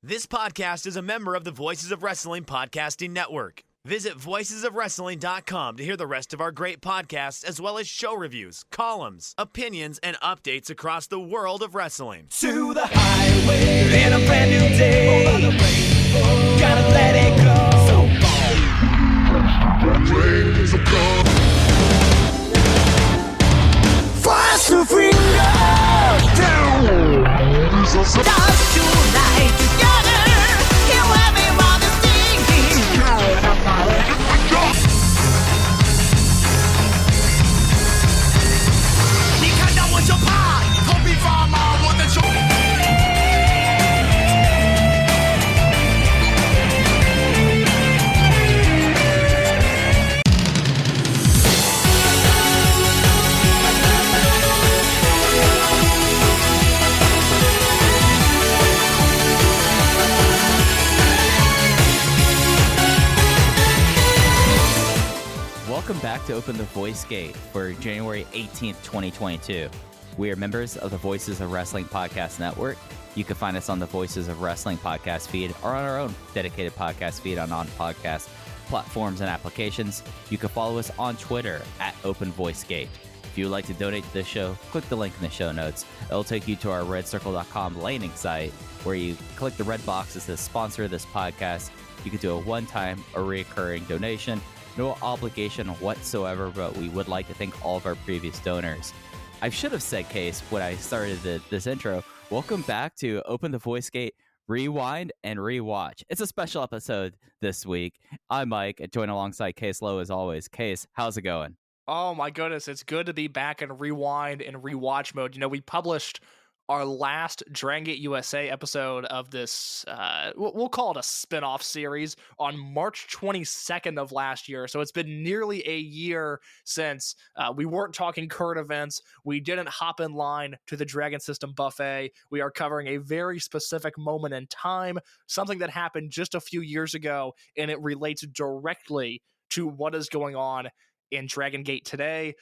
This podcast is a member of the Voices of Wrestling Podcasting Network. Visit voicesofwrestling.com to hear the rest of our great podcasts, as well as show reviews, columns, opinions, and updates across the world of wrestling. To the highway in a brand new day. Over the rainbow, gotta let it go. So fast to freedom. Dance tonight together. Here everyone is singing. 你看到我就怕，头皮发麻，我的手。Welcome back to Open the Voice Gate for January 18th, 2022. We are members of the Voices of Wrestling Podcast Network. You can find us on the Voices of Wrestling podcast feed or on our own dedicated podcast feed on podcast platforms and applications. You can follow us on Twitter at Open Voice Gate. If you would like to donate to this show, click the link in the show notes. It'll take you to our redcircle.com landing site where you click the red box that says sponsor this podcast. You can do a one-time or recurring donation. No obligation whatsoever, but we would like to thank all of our previous donors. I should have said, Case, when I started this intro, welcome back to Open the Voice Gate, Rewind and Rewatch. It's a special episode this week. I'm Mike, and join alongside Case Lowe as always. Case, how's it going? Oh my goodness, it's good to be back in Rewind and Rewatch mode. You know, we published our last Dragongate USA episode of this, we'll call it a spin-off series, on March 22nd of last year. So it's been nearly a year since we weren't talking current events. We didn't hop in line to the Dragon System buffet. We are covering a very specific moment in time, something that happened just a few years ago, and it relates directly to what is going on in Dragongate today.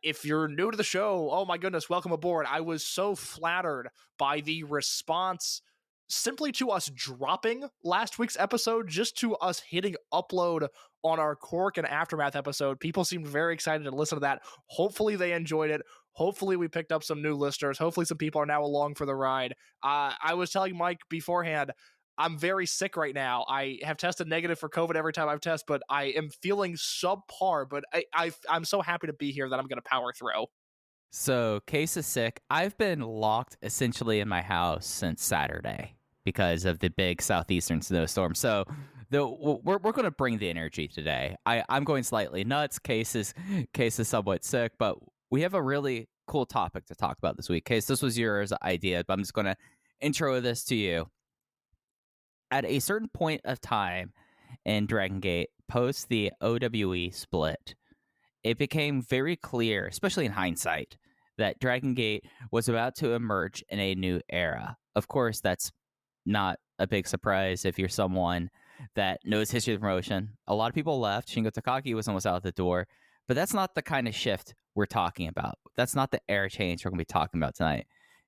If you're new to the show, oh my goodness, welcome aboard. I was so flattered by the response simply to us dropping last week's episode, just to us hitting upload on our Korakuen Aftermath episode. People seemed very excited to listen to that. Hopefully they enjoyed it. Hopefully we picked up some new listeners. Hopefully some people are now along for the ride. I was telling Mike beforehand, I'm very sick right now. I have tested negative for COVID every time I've tested, but I am feeling subpar. But I'm so happy to be here that I'm going to power through. So, Case is sick. I've been locked essentially in my house since Saturday because of the big southeastern snowstorm. So, we're going to bring the energy today. I'm going slightly nuts. Case is somewhat sick, but we have a really cool topic to talk about this week. Case, this was your idea, but I'm just going to intro this to you. At a certain point of time in Dragongate, post the OWE split, it became very clear, especially in hindsight, that Dragongate was about to emerge in a new era. Of course, that's not a big surprise if you're someone that knows history of the promotion. A lot of people left. Shingo Takagi was almost out the door. But that's not the kind of shift we're talking about. That's not the era change we're going to be talking about tonight.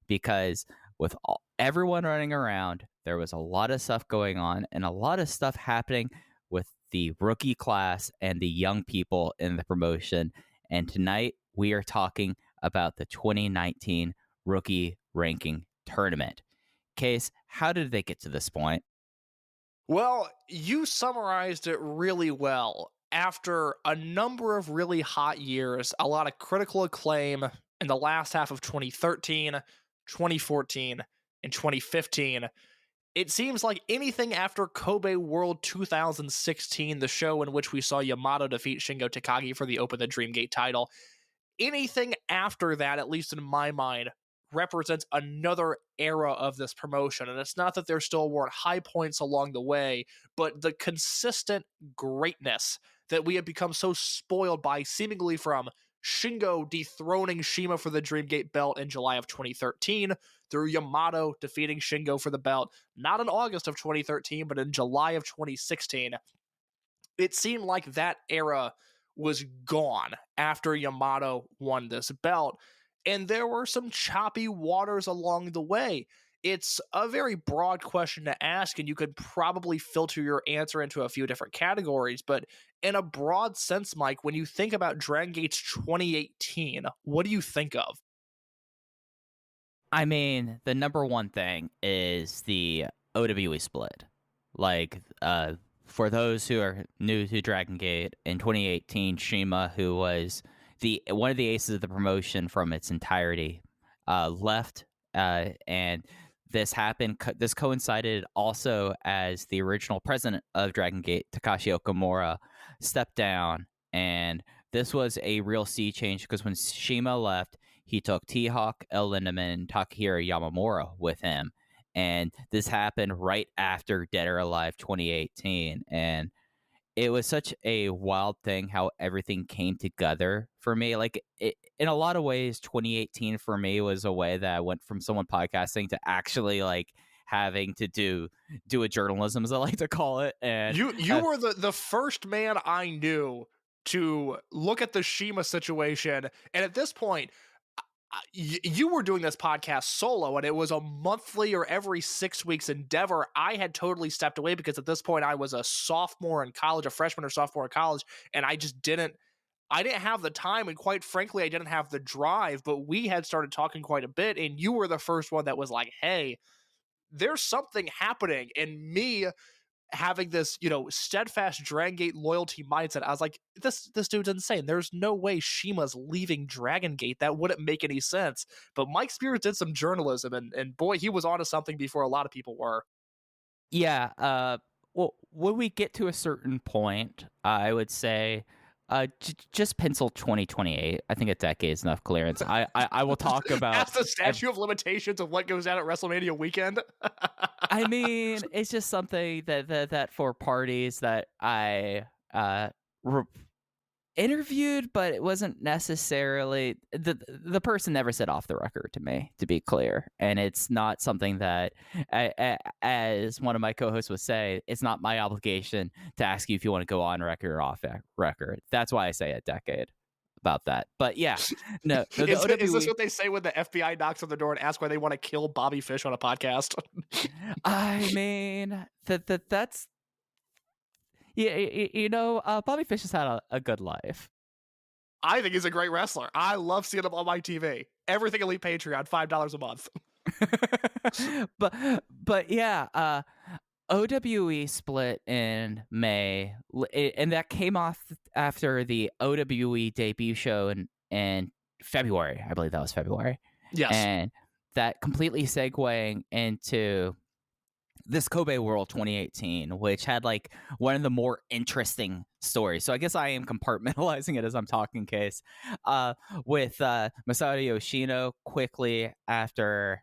Because with everyone running around, there was a lot of stuff going on and a lot of stuff happening with the rookie class and the young people in the promotion. And tonight we are talking about the 2019 rookie ranking tournament. Case, how did they get to this point? Well, you summarized it really well. After a number of really hot years, a lot of critical acclaim in the last half of 2013, 2014, and 2015, it seems like anything after Kobe World 2016, the show in which we saw Yamato defeat Shingo Takagi for the Open the Dreamgate title, anything after that, at least in my mind, represents another era of this promotion. And it's not that there still weren't high points along the way, but the consistent greatness that we have become so spoiled by, seemingly from Shingo dethroning Shima for the Dreamgate belt in July of 2013, through Yamato defeating Shingo for the belt, not in August of 2013, but in July of 2016. It seemed like that era was gone after Yamato won this belt, and there were some choppy waters along the way. it's a very broad question to ask, and you could probably filter your answer into a few different categories. But in a broad sense, Mike, when you think about Dragon Gate's 2018, what do you think of? I mean, the number one thing is the OWE split. Like, for those who are new to Dragon Gate, in 2018, Shima, who was one of the aces of the promotion from its entirety, left, and this happened. This coincided also as the original president of Dragon Gate, Takashi Okamura, stepped down, and this was a real sea change because when Shima left, he took T-Hawk, El Lindemann, and Takahiro Yamamura with him. And this happened right after Dead or Alive 2018. And it was such a wild thing how everything came together for me. Like, in a lot of ways, 2018 for me was a way that I went from someone podcasting to actually, like, having to do a journalism, as I like to call it. And you were the first man I knew to look at the Shima situation. And at this point, you were doing this podcast solo, and it was a monthly or every 6 weeks endeavor. I had totally stepped away because at this point I was a sophomore in college, a freshman or sophomore in college, and I didn't have the time, and quite frankly, I didn't have the drive. But we had started talking quite a bit, and you were the first one that was like, hey, there's something happening. And me having this, steadfast Dragon Gate loyalty mindset, I was like, this dude's insane. There's no way Shima's leaving Dragon Gate. That wouldn't make any sense. But Mike Spears did some journalism, and boy, he was onto something before a lot of people were. Yeah. Well, when we get to a certain point, I would say just pencil 2028. I think a decade is enough clearance. I will talk about... That's the statute of limitations of what goes down at WrestleMania weekend. I mean, it's just something that for parties that I interviewed, but it wasn't necessarily... The person never said off the record to me, to be clear. And it's not something that, as one of my co-hosts would say, it's not my obligation to ask you if you want to go on record or off record. That's why I say a decade about that. But yeah, no. Is this what they say when the FBI knocks on the door and asks why they want to kill Bobby Fish on a podcast? I mean, that's... Yeah, Bobby Fish has had a good life. I think he's a great wrestler. I love seeing him on my TV. Everything Elite Patreon, $5 a month. but yeah, OWE split in May, and that came off after the OWE debut show in February. I believe that was February. Yes. And that completely segueing into this Kobe World 2018, which had like one of the more interesting stories. So I guess I am compartmentalizing it as I'm talking, case with Masato Yoshino quickly after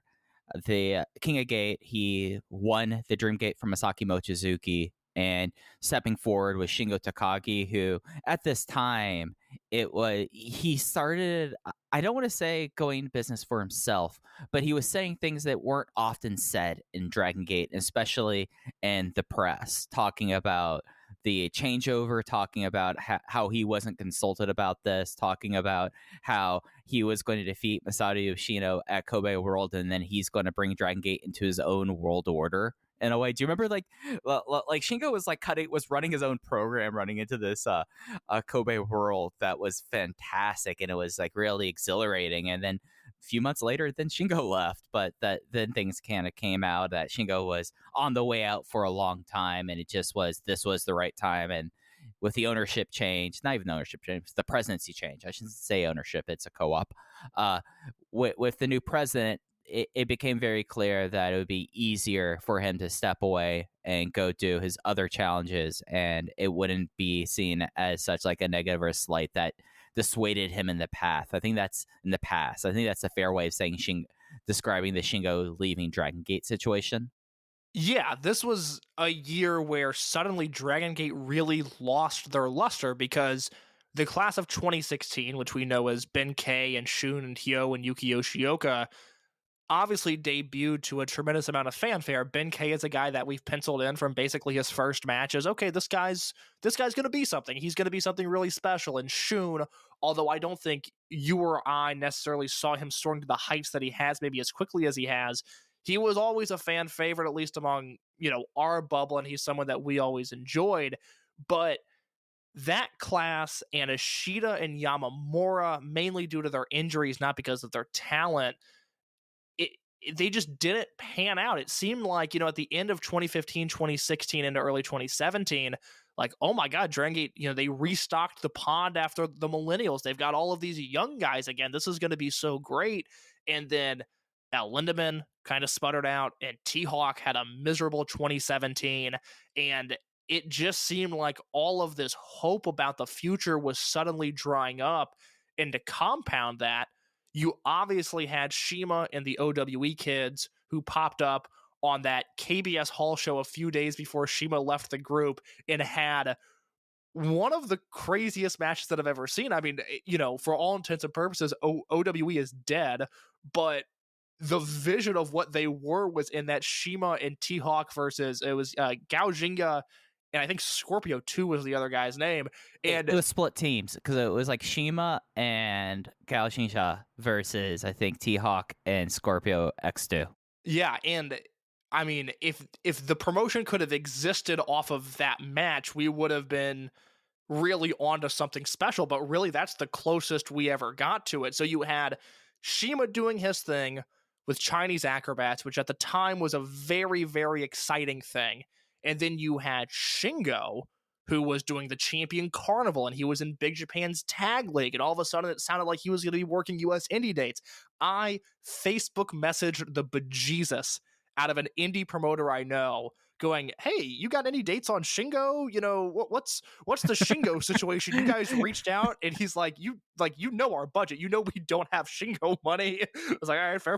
the King of Gate. He won the Dream Gate from Masaki Mochizuki, and stepping forward was Shingo Takagi, who at this time he started, I don't want to say going business for himself, but he was saying things that weren't often said in Dragon Gate, especially in the press, talking about the changeover, talking about how he wasn't consulted about this, talking about how he was going to defeat Masato Yoshino at Kobe World, and then he's going to bring Dragon Gate into his own world order. In a way, do you remember like Shingo was running his own program running into this Kobe World that was fantastic, and it was like really exhilarating. And then a few months later, then Shingo left, but then things kind of came out that Shingo was on the way out for a long time, and this was the right time. And with the ownership change, not even the ownership change, the presidency change. I shouldn't say ownership; it's a co-op. With the new president, it became very clear that it would be easier for him to step away and go do his other challenges, and it wouldn't be seen as such like a negative or a slight that dissuaded him in the path. I think that's in the past. I think that's a fair way of saying describing the Shingo leaving Dragon Gate situation. Yeah, this was a year where suddenly Dragon Gate really lost their luster because the class of 2016, which we know as Ben K and Shun and Hyo and Yuki Yoshioka, obviously debuted to a tremendous amount of fanfare. Ben K is a guy that we've penciled in from basically his first matches. Okay, this guy's going to be something. He's going to be something really special. And Shun, although I don't think you or I necessarily saw him soaring to the heights that he has maybe as quickly as he has, he was always a fan favorite, at least among, our bubble, and he's someone that we always enjoyed. But that class and Ishida and Yamamura, mainly due to their injuries, not because of their talent, they just didn't pan out. It seemed like, at the end of 2015, 2016 into early 2017, like, oh my God, Dragongate, they restocked the pond after the millennials. They've got all of these young guys again. This is going to be so great. And then Lindemann kind of sputtered out, and T-Hawk had a miserable 2017. And it just seemed like all of this hope about the future was suddenly drying up. And to compound that, you obviously had Shima and the OWE kids who popped up on that KBS Hall show a few days before Shima left the group and had one of the craziest matches that I've ever seen. I mean, for all intents and purposes, OWE is dead, but the vision of what they were was in that Shima and T-Hawk versus, it was Gao Jinga, and I think Scorpio 2 was the other guy's name. And it was split teams because it was like Shima and Gao Jinga versus, I think, T-Hawk and Scorpio X2. Yeah, and I mean, if the promotion could have existed off of that match, we would have been really onto something special, but really that's the closest we ever got to it. So you had Shima doing his thing with Chinese acrobats, which at the time was a very, very exciting thing. And then you had Shingo, who was doing the Champion Carnival, and he was in Big Japan's Tag League, and all of a sudden it sounded like he was going to be working US indie dates. I Facebook messaged the bejesus out of an indie promoter I know, going, "Hey, you got any dates on Shingo? What's the Shingo situation? You guys reached out?" And he's like, "You know our budget. You know we don't have Shingo money." I was like, "All right, fair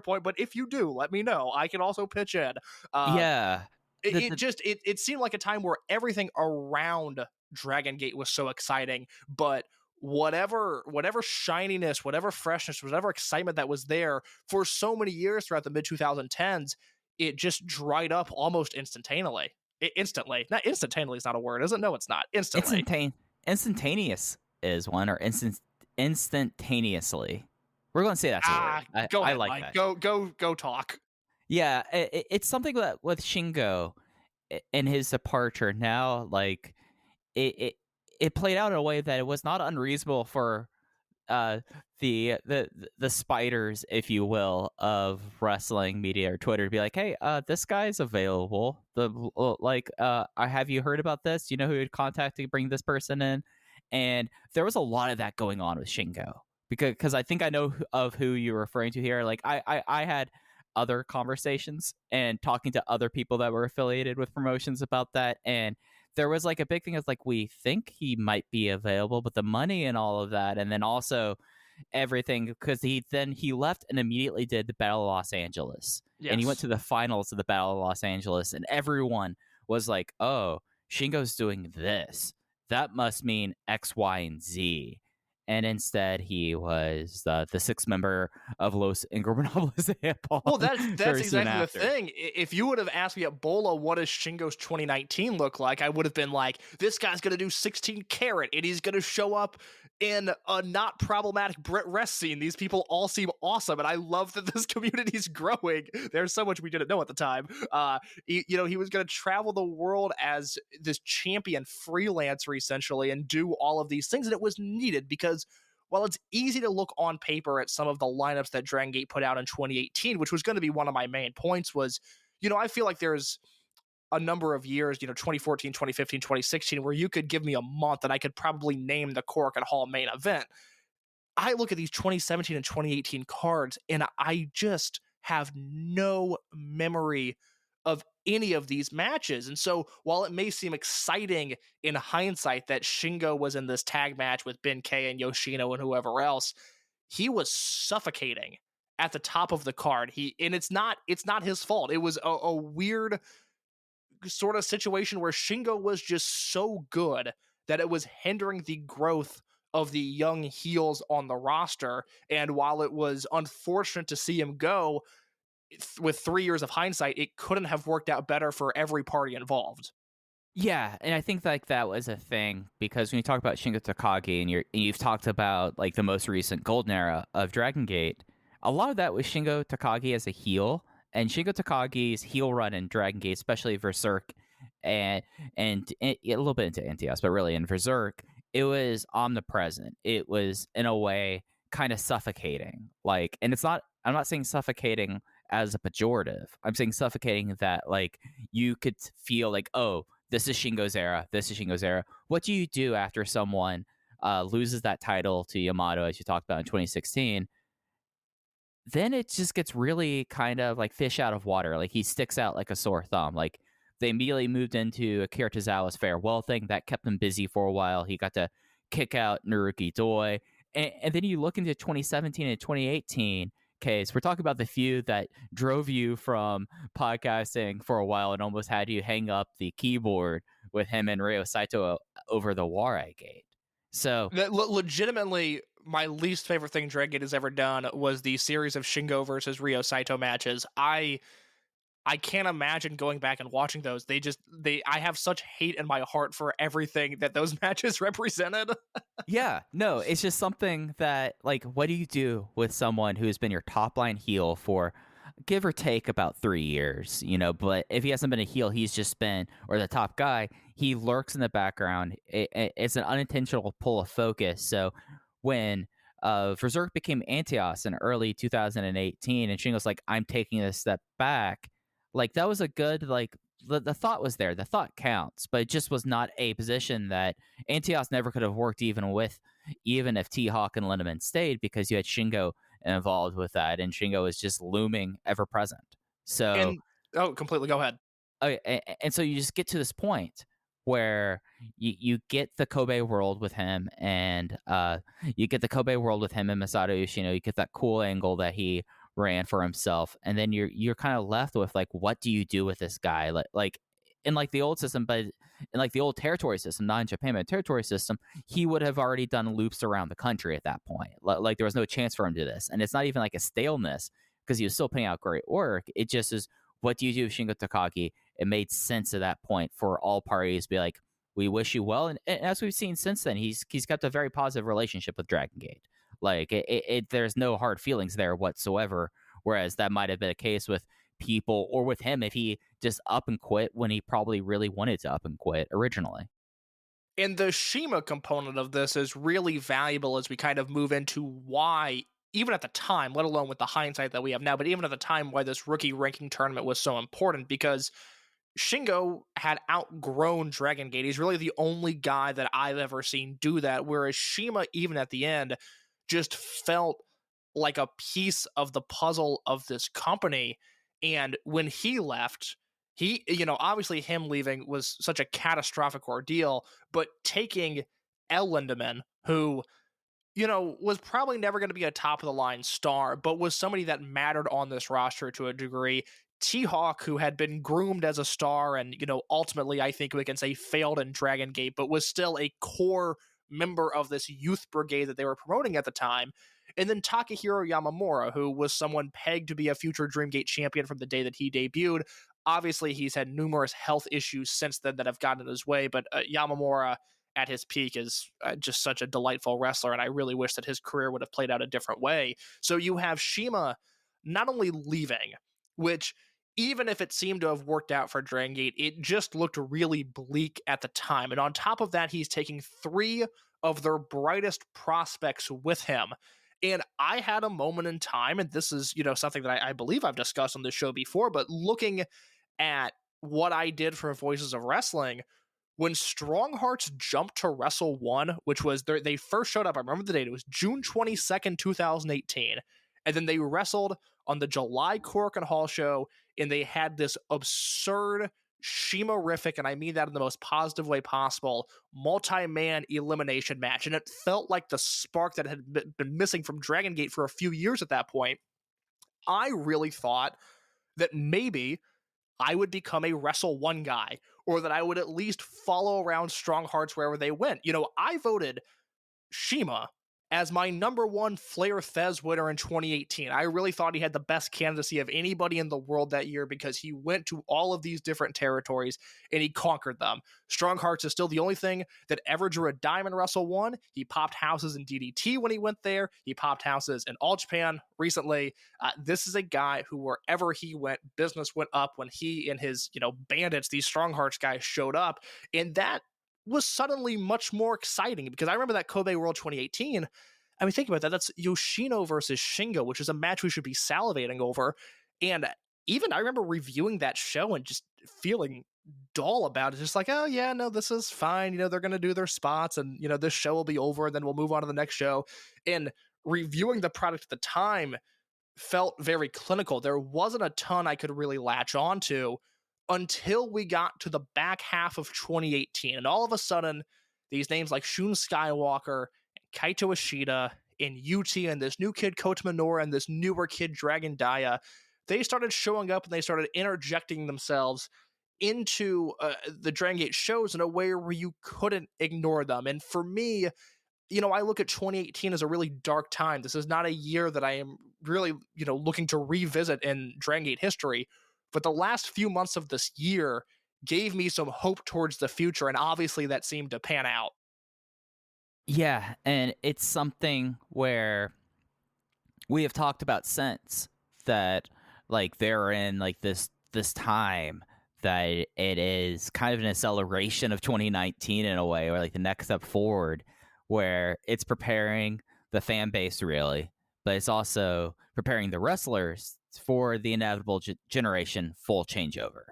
point. But if you do, let me know. I can also pitch in." Yeah. It seemed like a time where everything around Dragongate was so exciting, but whatever shininess, whatever freshness, whatever excitement that was there for so many years throughout the mid 2010s, it just dried up almost instantaneously. Not instantaneously is not a word, is it? No, it's not. Instantly. Instantaneous is one, or instantaneously. We're going to say that's a word. Go ahead, I like Mike. that. Go talk. Yeah, it's something that with Shingo and his departure now, like it played out in a way that it was not unreasonable for the spiders, if you will, of wrestling media or Twitter to be like, "Hey, this guy's available. Have you heard about this? You know who you'd contact to bring this person in?" And there was a lot of that going on with Shingo because I think I know of who you're referring to here. Like I had other conversations and talking to other people that were affiliated with promotions about that, and there was like a big thing of like, we think he might be available, but the money and all of that, and then also everything, because he left and immediately did the Battle of Los Angeles. Yes. And he went to the finals of the Battle of Los Angeles, and everyone was like, "Oh, Shingo's doing this, that must mean X, Y, and Z." And instead, he was the sixth member of Los Ingobernables. Well, that's exactly the thing. If you would have asked me at Bola, what does Shingo's 2019 look like, I would have been like, this guy's going to do 16 karat, and he's going to show up in a not problematic Brit Rest scene. These people all seem awesome, and I love that this community's growing. There's so much we didn't know at the time. He was going to travel the world as this champion freelancer, essentially, and do all of these things, and it was needed because while it's easy to look on paper at some of the lineups that Dragongate put out in 2018, which was going to be one of my main points, was, I feel like there's a number of years, 2014, 2015, 2016, where you could give me a month and I could probably name the Korakuen Hall main event. I look at these 2017 and 2018 cards, and I just have no memory of any of these matches. And so while it may seem exciting in hindsight that Shingo was in this tag match with Ben K and Yoshino and whoever else, he was suffocating at the top of the card. It's not his fault. It was a weird sort of situation where Shingo was just so good that it was hindering the growth of the young heels on the roster. And while it was unfortunate to see him go, with 3 years of hindsight, it couldn't have worked out better for every party involved. Yeah, and I think like that was a thing because when you talk about Shingo Takagi and you've talked about like the most recent golden era of Dragongate, a lot of that was Shingo Takagi as a heel And Shingo Takagi's heel run in Dragon Gate, especially Berserk and a little bit into Antios, but really in Berserk, it was omnipresent. It was in a way kind of suffocating. Like, and I'm not saying suffocating as a pejorative. I'm saying suffocating that like you could feel like, oh, this is Shingo's era. This is Shingo's era. What do you do after someone loses that title to Yamato, as you talked about in 2016? Then it just gets really kind of like fish out of water. Like he sticks out like a sore thumb. Like they immediately moved into Akira Tozawa's farewell thing that kept him busy for a while. He got to kick out Naruki Doi. And then you look into 2017 and 2018 case. We're talking about the feud that drove you from podcasting for a while and almost had you hang up the keyboard with him and Ryo Saito over the Warai Gate. So legitimately, my least favorite thing Dragon Gate has ever done was the series of Shingo versus Ryo Saito matches. I can't imagine going back and watching those. I have such hate in my heart for everything that those matches represented. Yeah, no, it's just something that, like, what do you do with someone who's been your top line heel for give or take about 3 years, you know? But if he hasn't been a heel, he's just been, or the top guy, he lurks in the background. It's an unintentional pull of focus. So when Berserk became Antios in early 2018 and Shingo's like, I'm taking a step back, like that was a good, like, the thought was there. The thought counts, but it just was not a position that Antios never could have worked even if T-Hawk and Lindemann stayed, because you had Shingo involved with that, and Shingo was just looming ever present. So, Completely. Go ahead. And so you just get to this point where you get the Kobe world with him, and you get the Kobe world with him and Masato Yoshino. You get that cool angle that he ran for himself, and then you're kind of left with like, what do you do with this guy? Like in like the old system, but in like the old territory system, not in Japan, but territory system, he would have already done loops around the country at that point. Like there was no chance for him to do this, and it's not even like a staleness because he was still putting out great work. It just is, what do you do with Shingo Takagi? It made sense at that point for all parties to be like, we wish you well, and as we've seen since then, he's kept a very positive relationship with Dragon Gate. Like there's no hard feelings there whatsoever. Whereas that might have been a case with people or with him if he just up and quit when he probably really wanted to up and quit originally. And the Shima component of this is really valuable as we kind of move into why, even at the time, let alone with the hindsight that we have now, but even at the time, why this rookie ranking tournament was so important, because Shingo had outgrown Dragon Gate. He's really the only guy that I've ever seen do that, whereas Shima, even at the end, just felt like a piece of the puzzle of this company. And when he left, he, obviously him leaving was such a catastrophic ordeal, but taking El Lindemann, who, was probably never going to be a top of the line star, but was somebody that mattered on this roster to a degree. T-Hawk, who had been groomed as a star and, ultimately I think we can say failed in Dragon Gate, but was still a core member of this youth brigade that they were promoting at the time. And then Takahiro Yamamura, who was someone pegged to be a future Dreamgate champion from the day that he debuted. Obviously, he's had numerous health issues since then that have gotten in his way, but Yamamura at his peak is just such a delightful wrestler, and I really wish that his career would have played out a different way. So you have Shima not only leaving, which even if it seemed to have worked out for Dragon Gate, it just looked really bleak at the time. And on top of that, he's taking 3 of their brightest prospects with him. And I had a moment in time, and this is, something that I believe I've discussed on this show before, but looking at what I did for Voices of Wrestling, when Strong Hearts jumped to Wrestle 1, which was, they first showed up, I remember the date, it was June 22nd, 2018, and then they wrestled on the July Korakuen Hall show, and they had this absurd Shima-rific, and I mean that in the most positive way possible, multi-man elimination match. And it felt like the spark that had been missing from Dragon Gate for a few years at that point. I really thought that maybe I would become a Wrestle 1 guy, or that I would at least follow around Strong Hearts wherever they went. I voted Shima as my number one Flair Fez winner in 2018. I really thought he had the best candidacy of anybody in the world that year because he went to all of these different territories and he conquered them. Strong Hearts is still the only thing that ever drew a dime in Wrestle 1. He popped houses in DDT when he went there. He popped houses in All Japan recently. This is a guy who, wherever he went, business went up when he and his, bandits, these Strong Hearts guys, showed up. And that was suddenly much more exciting because I remember that Kobe World 2018. I mean, think about that. That's Yoshino versus Shingo, which is a match we should be salivating over. And even I remember reviewing that show and just feeling dull about it. Just like, oh, yeah, no, this is fine. They're going to do their spots and, this show will be over and then we'll move on to the next show. And reviewing the product at the time felt very clinical. There wasn't a ton I could really latch onto until we got to the back half of 2018. And all of a sudden, these names like Shun Skywalker, and Kaito Ishida, and UT, and this new kid Kota Minoura, and this newer kid Dragon Dia, they started showing up and they started interjecting themselves into the Dragongate shows in a way where you couldn't ignore them. And for me, I look at 2018 as a really dark time. This is not a year that I am really, looking to revisit in Dragongate history. But the last few months of this year gave me some hope towards the future, and obviously that seemed to pan out. Yeah, and it's something where we have talked about since that, like, they're in like this time that it is kind of an acceleration of 2019 in a way, or like the next step forward, where it's preparing the fan base really, but it's also preparing the wrestlers for the inevitable generation full changeover.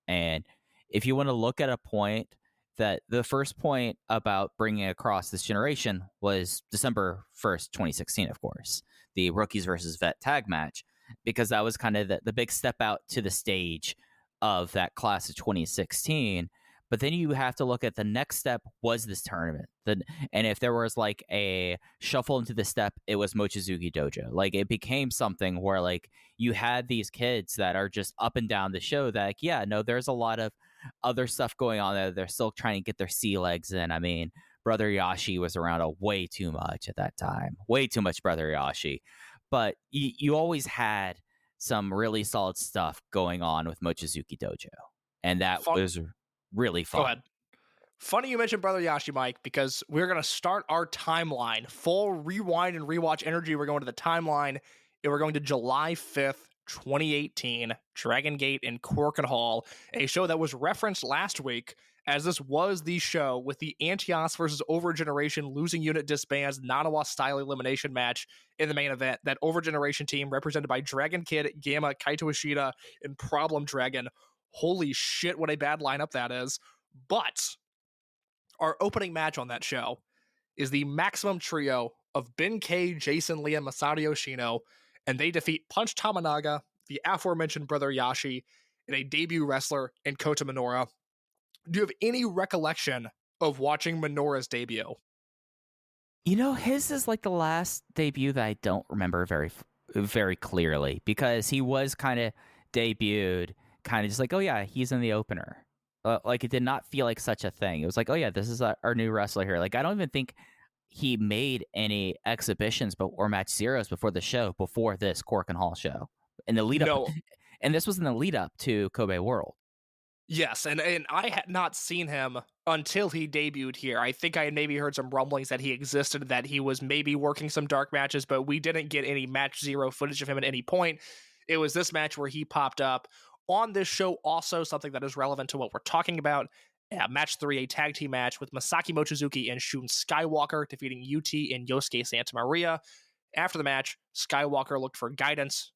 And if you want to look at a point that the first point about bringing across this generation was December 1st, 2016, of course, the rookies versus vet tag match, because that was kind of the big step out to the stage of that class of 2016. But then you have to look at the next step was this tournament. And if there was like a shuffle into the step, it was Mochizuki Dojo. Like it became something where like you had these kids that are just up and down the show that, like, yeah, no, there's a lot of other stuff going on there. They're still trying to get their sea legs in. I mean, Brother Yashi was around way too much at that time. Way too much Brother Yashi. But you always had some really solid stuff going on with Mochizuki Dojo. And that was really fun. Go ahead. Funny you mentioned Brother Yashi, Mike, because we're going to start our timeline. Full rewind and rewatch energy. We're going to the timeline, and we're going to July 5th, 2018, Dragongate in Korakuen Hall, a show that was referenced last week, as this was the show with the Antios versus Overgeneration losing unit disbands Nanawa style elimination match in the main event. That Overgeneration team represented by Dragon Kid, Gamma, Kaito Ishida, and Problem Dragon. Holy shit, what a bad lineup that is. But our opening match on that show is the Maximum Trio of Ben K, Jason Lee, and Masato Yoshino, and they defeat Punch Tamanaga, the aforementioned Brother Yashi, and a debut wrestler in Kota Minoura. Do you have any recollection of watching Minoura's debut? His is like the last debut that I don't remember very, very clearly, because he was kind of debuted kind of just like, oh yeah, he's in the opener. Like it did not feel like such a thing. It was like, oh yeah, this is our new wrestler here. Like I don't even think he made any exhibitions or match zeros before the show, before this Korakuen Hall show. In the lead up, and this was in the lead up to Kobe World. Yes, and I had not seen him until he debuted here. I think I had maybe heard some rumblings that he existed, that he was maybe working some dark matches, but we didn't get any match zero footage of him at any point. It was this match where he popped up on this show. Also, something that is relevant to what we're talking about, match 3, a tag team match with Masaki Mochizuki and Shun Skywalker defeating UT and Yosuke Santa Maria. After the match, Skywalker looked for guidance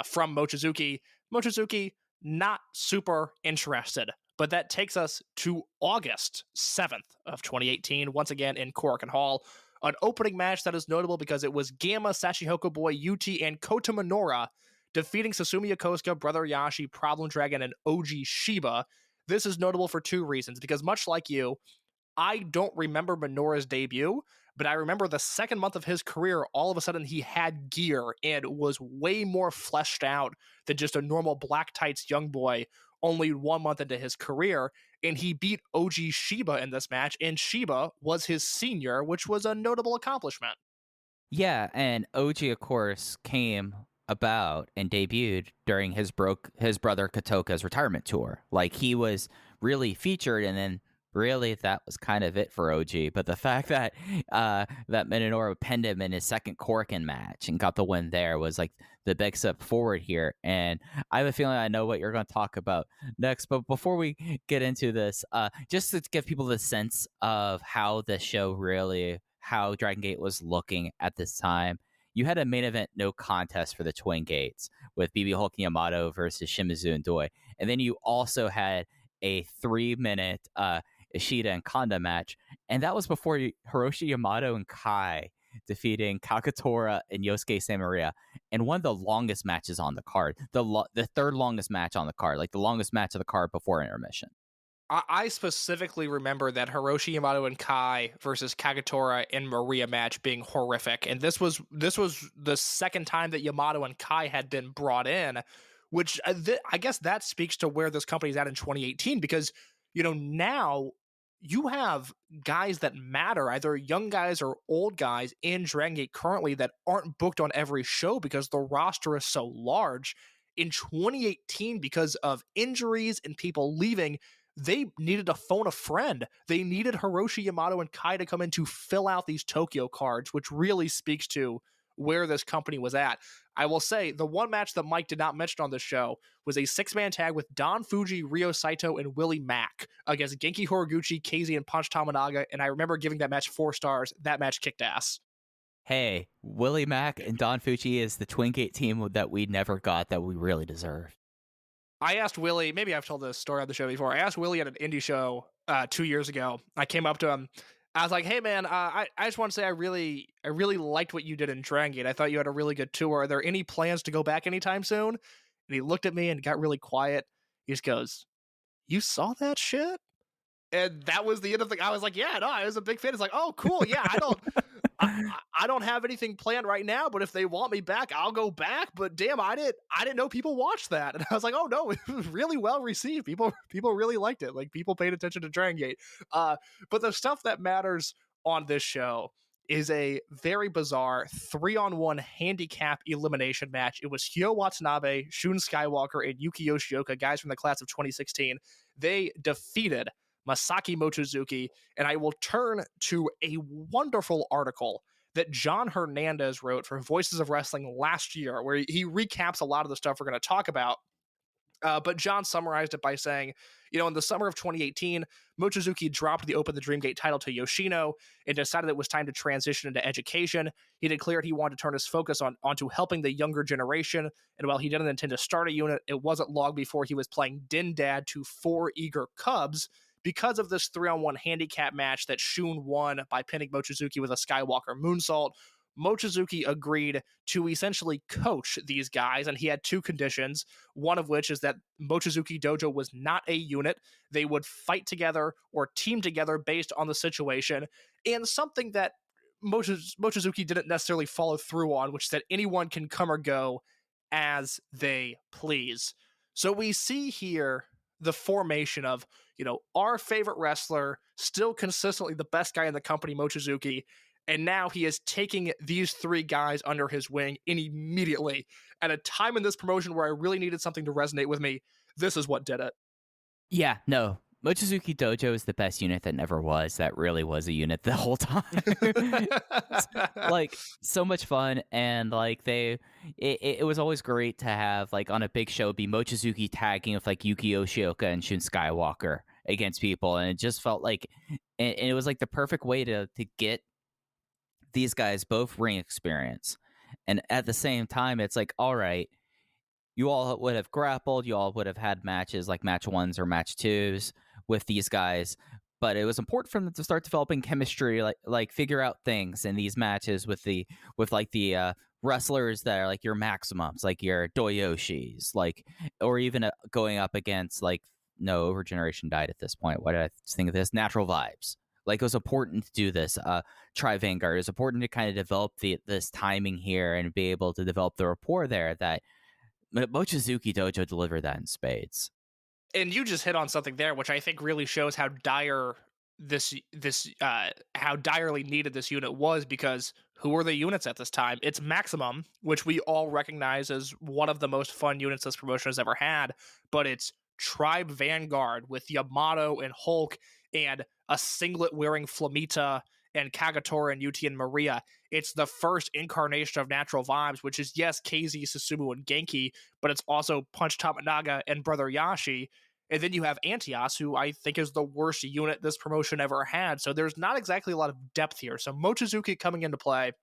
from Mochizuki. Mochizuki, not super interested. But that takes us to August 7th of 2018, once again in Korakuen Hall. An opening match that is notable because it was Gamma, Sashihoko Boy, UT, and Kota Minoura defeating Susumu Yokosuka, Brother Yashi, Problem Dragon, and OG Shiba. This is notable for two reasons, because much like you, I don't remember Minoura's debut, but I remember the second month of his career, all of a sudden he had gear and was way more fleshed out than just a normal black tights young boy only 1 month into his career, and he beat OG Shiba in this match, and Shiba was his senior, which was a notable accomplishment. Yeah, and OG, of course, came about and debuted during his brother Katoka's retirement tour. Like, he was really featured, and then really that was kind of it for OG. But the fact that that Minoura pinned him in his second Korakuen match and got the win there was like the big step forward here. And I have a feeling I know what you're going to talk about next. But before we get into this, just to give people the sense of how the show really, how Dragon Gate was looking at this time, you had a main event no contest for the Twin Gates with BB Hulk and Yamato versus Shimizu and Doi. And then you also had a 3-minute Ishida and Kanda match. And that was before Hiroshi Yamato and Kai defeating Kagetora and Yosuke Samaria, and one of the longest matches on the card, the third longest match on the card, like the longest match of the card before intermission. I specifically remember that Hiroshi Yamato and Kai versus Kagetora and Maria match being horrific, and this was the second time that Yamato and Kai had been brought in, which I guess that speaks to where this company's at in 2018, because now you have guys that matter, either young guys or old guys in Dragon Gate currently, that aren't booked on every show because the roster is so large. In 2018, because of injuries and people leaving, they needed to phone a friend. They needed Hiroshi Yamato and Kai to come in to fill out these Tokyo cards, which really speaks to where this company was at. I will say, the one match that Mike did not mention on the show was a 6-man tag with Don Fuji, Ryo Saito, and Willie Mack against Genki Horiguchi, KZ, and Punch Tamanaga, and I remember giving that match 4 stars. That match kicked ass. Hey, Willie Mack and Don Fuji is the Twin Gate team that we never got that we really deserved. I asked Willie, maybe I've told this story on the show before. I asked Willie at an indie show 2 years ago. I came up to him. I was like, hey, man, I just want to say I really liked what you did in Dragon Gate. I thought you had a really good tour. Are there any plans to go back anytime soon? And he looked at me and got really quiet. He just goes, you saw that shit? And that was the end of the. I was like, yeah, no, I was a big fan. It's like, oh, cool. Yeah, I don't have anything planned right now, but if they want me back, I'll go back. But damn, I didn't know people watched that. And I was like, oh no, it was really well received. People really liked it. Like, people paid attention to Dragon Gate. But the stuff that matters on this show is a very bizarre 3-on-1 handicap elimination match. It was Hyo Watanabe, Shun Skywalker, and Yuki Yoshioka, guys from the class of 2016. They defeated Masaki Mochizuki, and I will turn to a wonderful article that John Hernandez wrote for Voices of Wrestling last year, where he recaps a lot of the stuff we're going to talk about. But John summarized it by saying, in the summer of 2018, Mochizuki dropped the Open the Dream Gate title to Yoshino and decided it was time to transition into education. He declared he wanted to turn his focus onto helping the younger generation, and while he didn't intend to start a unit, it wasn't long before he was playing Din Dad to 4 eager cubs because of this 3-on-1 handicap match that Shun won by pinning Mochizuki with a Skywalker moonsault. Mochizuki agreed to essentially coach these guys, and he had 2 conditions, one of which is that Mochizuki Dojo was not a unit. They would fight together or team together based on the situation, and something that Mochizuki didn't necessarily follow through on, which is that anyone can come or go as they please. So we see here the formation of, our favorite wrestler, still consistently the best guy in the company, Mochizuki, and now he is taking these 3 guys under his wing, and immediately, at a time in this promotion where I really needed something to resonate with me, this is what did it. Yeah, no. Mochizuki Dojo is the best unit that never was. That really was a unit the whole time. Like, so much fun, and like it was always great to have, like, on a big show, be Mochizuki tagging with like Yuki Yoshioka and Shun Skywalker against people, and it just felt like, and it was like the perfect way to get these guys both ring experience, and at the same time, it's like, all right, you all would have grappled, you all would have had matches like match 1s or match 2s with these guys, but it was important for them to start developing chemistry, like figure out things in these matches with the wrestlers that are like your maximums, like your Doyoshis, like, or even going up against, like, no, Overgeneration died at this point. Why did I think of this? Natural Vibes. Like, it was important to do this. Tri Vanguard. It was important to kind of develop this timing here and be able to develop the rapport there that Mochizuki Dojo delivered that in spades. And you just hit on something there, which I think really shows how dire this how direly needed this unit was, because who are the units at this time? It's Maximum, which we all recognize as one of the most fun units this promotion has ever had, but it's Tribe Vanguard with Yamato and Hulk and a singlet wearing Flamita and Kagetora and Yuti and Maria. It's the first incarnation of Natural Vibes, which is, yes, KZ, Susumu, and Genki, but it's also Punch Tamanaga and Brother Yashi. And then you have Antias, who I think is the worst unit this promotion ever had. So there's not exactly a lot of depth here. So Mochizuki coming into play,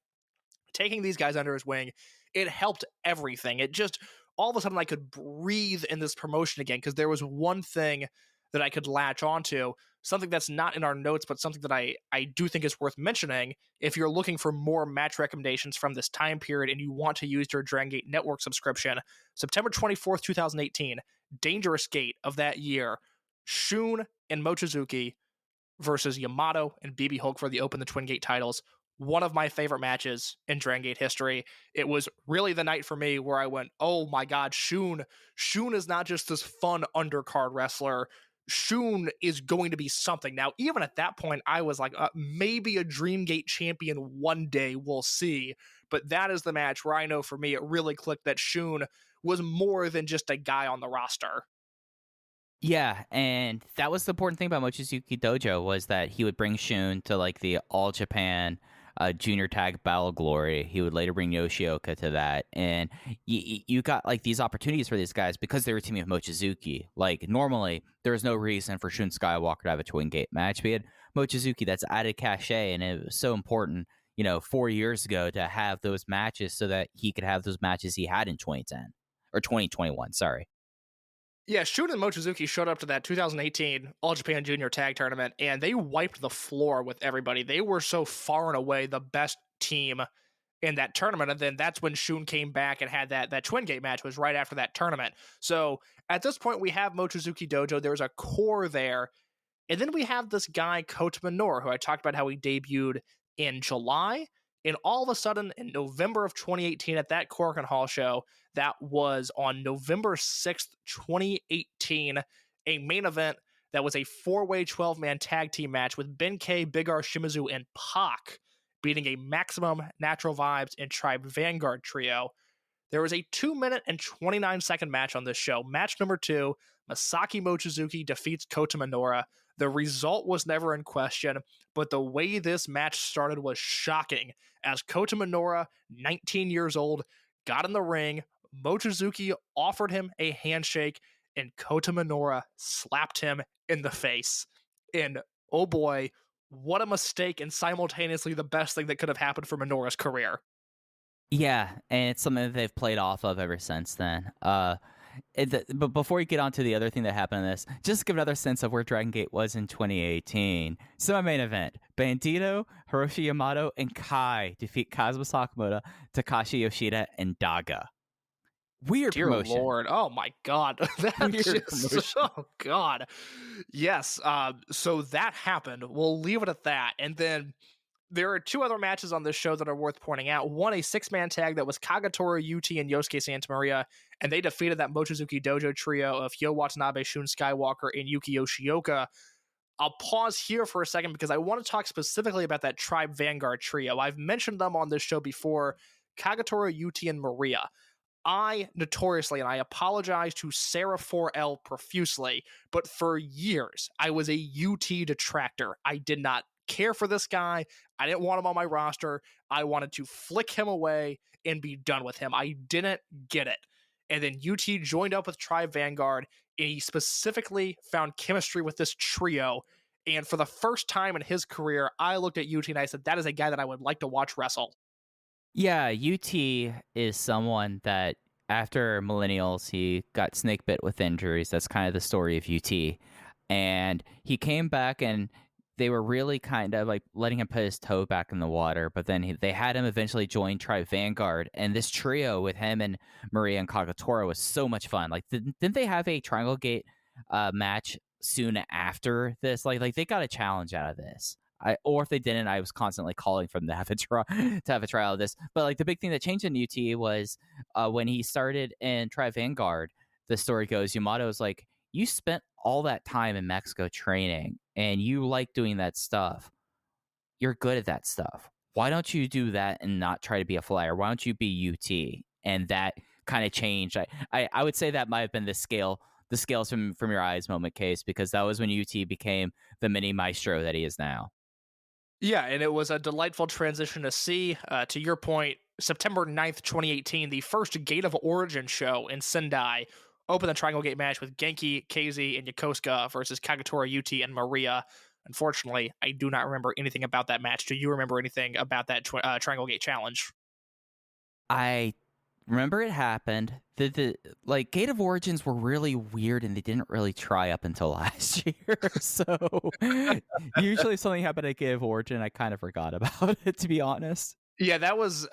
taking these guys under his wing, it helped everything. It just, all of a sudden I could breathe in this promotion again, because there was one thing that I could latch onto, something that's not in our notes, but something that I do think is worth mentioning. If you're looking for more match recommendations from this time period and you want to use your Dragongate Network subscription, September 24th, 2018, Dangerous Gate of that year, Shun and Mochizuki versus Yamato and BB Hulk for the Open the Twin Gate titles. One of my favorite matches in Dragongate history. It was really the night for me where I went, oh my god, Shun is not just this fun undercard wrestler. Shun is going to be something. Now, even at that point, I was like, maybe a Dreamgate champion one day, we'll see. But that is the match where I know for me, it really clicked that Shun was more than just a guy on the roster. Yeah, and that was the important thing about Mochizuki Dojo, was that he would bring Shun to like the All Japan junior tag Battle Glory. He would later bring Yoshioka to that, and you got like these opportunities for these guys because they were teaming with Mochizuki. Like normally, there is no reason for Shun Skywalker to have a Twin Gate match. We had Mochizuki, that's added cachet, and it was so important, 4 years ago to have those matches so that he could have those matches he had in 2010 or 2021. Sorry. Yeah, Shun and Mochizuki showed up to that 2018 All Japan Junior Tag Tournament, and they wiped the floor with everybody. They were so far and away the best team in that tournament, and then that's when Shun came back and had that Twin Gate match, was right after that tournament. So at this point, we have Mochizuki Dojo. There's a core there, and then we have this guy, Kota Minoura, who I talked about how he debuted in July, and all of a sudden, in November of 2018, at that Korakuen Hall show, that was on November 6th, 2018, a main event that was a 4-way 12-man tag team match with Ben-K, Big R, Shimizu, and Pac beating a Maximum, Natural Vibes, and Tribe Vanguard trio. There was a 2-minute and 29-second match on this show. Match number 2, Masaki Mochizuki defeats Kota Minoura. The result was never in question, but the way this match started was shocking, as Kota Minoura, 19 years old, got in the ring, Mochizuki offered him a handshake, and Kota Minoura slapped him in the face. And oh boy, what a mistake, and simultaneously the best thing that could have happened for Minoura's career. Yeah, and it's something that they've played off of ever since then. But before you get on to the other thing that happened in this, just to give another sense of where Dragon Gate was in 2018. Semi-main event, Bandito, Hiroshi Yamato, and Kai defeat Kazuma Sakamoto, Takashi Yoshida, and Daga. Weird Dear promotion. Lord, oh my God. That's Weird just, promotion. oh God. Yes, so that happened. We'll leave it at that. And then there are 2 other matches on this show that are worth pointing out. One, a 6-man tag that was Kagetora, Yuti, and Yosuke Santamaria, and they defeated that Mochizuki Dojo trio of Hyo Watanabe, Shun Skywalker, and Yuki Yoshioka. I'll pause here for a second because I want to talk specifically about that Tribe Vanguard trio. I've mentioned them on this show before, Kagetora, Yuti, and Maria. I notoriously, and I apologize to Sarah 4L profusely, but for years, I was a UT detractor. I did not care for this guy. I didn't want him on my roster. I wanted to flick him away and be done with him. I didn't get it. And then UT joined up with Tribe Vanguard, and he specifically found chemistry with this trio. And for the first time in his career, I looked at UT and I said, that is a guy that I would like to watch wrestle. Yeah, UT is someone that after Millennials, he got snake bit with injuries. That's kind of the story of UT. And he came back and they were really kind of like letting him put his toe back in the water. But then they had him eventually join Tribe Vanguard. And this trio with him and Maria and Kagetora was so much fun. Like, didn't they have a Triangle Gate match soon after this? Like they got a challenge out of this. Or if they didn't, I was constantly calling for them to have a trial of this. But like the big thing that changed in UT was when he started in Tribe Vanguard, the story goes, Yamato's like, you spent all that time in Mexico training and you like doing that stuff. You're good at that stuff. Why don't you do that and not try to be a flyer? Why don't you be UT? And that kind of changed. I would say that might have been the scales from your eyes moment, Case, because that was when UT became the mini maestro that he is now. Yeah, and it was a delightful transition to see. To your point, September 9th, 2018, the first Gate of Origin show in Sendai opened the Triangle Gate match with Genki, KZ, and Yokosuka versus Kagetora, UT, and Maria. Unfortunately, I do not remember anything about that match. Do you remember anything about that Triangle Gate challenge? I remember it happened. The Gate of Origins were really weird and they didn't really try up until last year. So usually if something happened at Gate of Origin, I kind of forgot about it, to be honest. Yeah, that was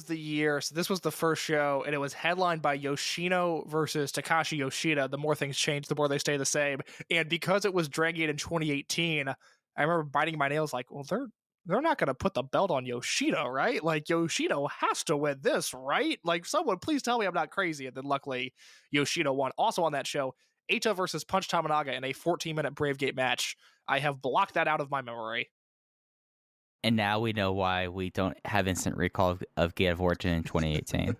the year. So this was the first show, and it was headlined by Yoshino versus Takashi Yoshida. The more things change, the more they stay the same. And because it was Dragongate in 2018, I remember biting my nails like, well, they're not going to put the belt on Yoshida, right? Like, Yoshida has to win this, right? Like, someone please tell me I'm not crazy. And then luckily, Yoshida won. Also on that show, Eita versus Punch Tamanaga in a 14-minute Brave Gate match. I have blocked that out of my memory. And now we know why we don't have instant recall of Gate of Origin in 2018.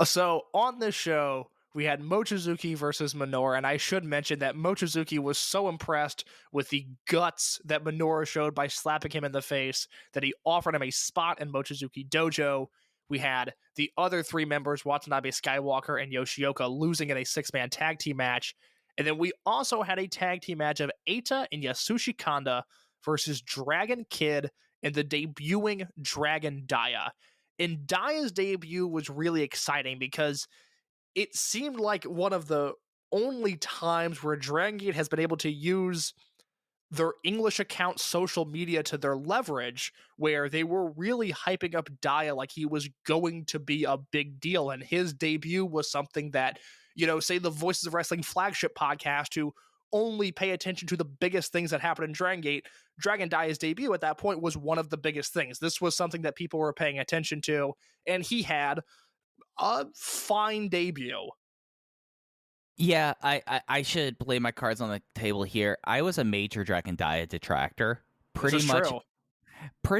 So on this show, we had Mochizuki versus Minoura, and I should mention that Mochizuki was so impressed with the guts that Minoura showed by slapping him in the face that he offered him a spot in Mochizuki Dojo. We had the other three members, Watanabe, Skywalker, and Yoshioka, losing in a six-man tag team match. And then we also had a tag team match of Eita and Yasushi Kanda versus Dragon Kid and the debuting Dragon Daya. And Daya's debut was really exciting because it seemed like one of the only times where Dragon Gate has been able to use their English account social media to their leverage, where they were really hyping up Daya like he was going to be a big deal. And his debut was something that, say the Voices of Wrestling flagship podcast, who only pay attention to the biggest things that happen in Dragon Gate, Dragon Daya's debut at that point was one of the biggest things. This was something that people were paying attention to, and he had a fine debut. Yeah, I should lay my cards on the table here. I was a major Dragon Daya detractor. Pretty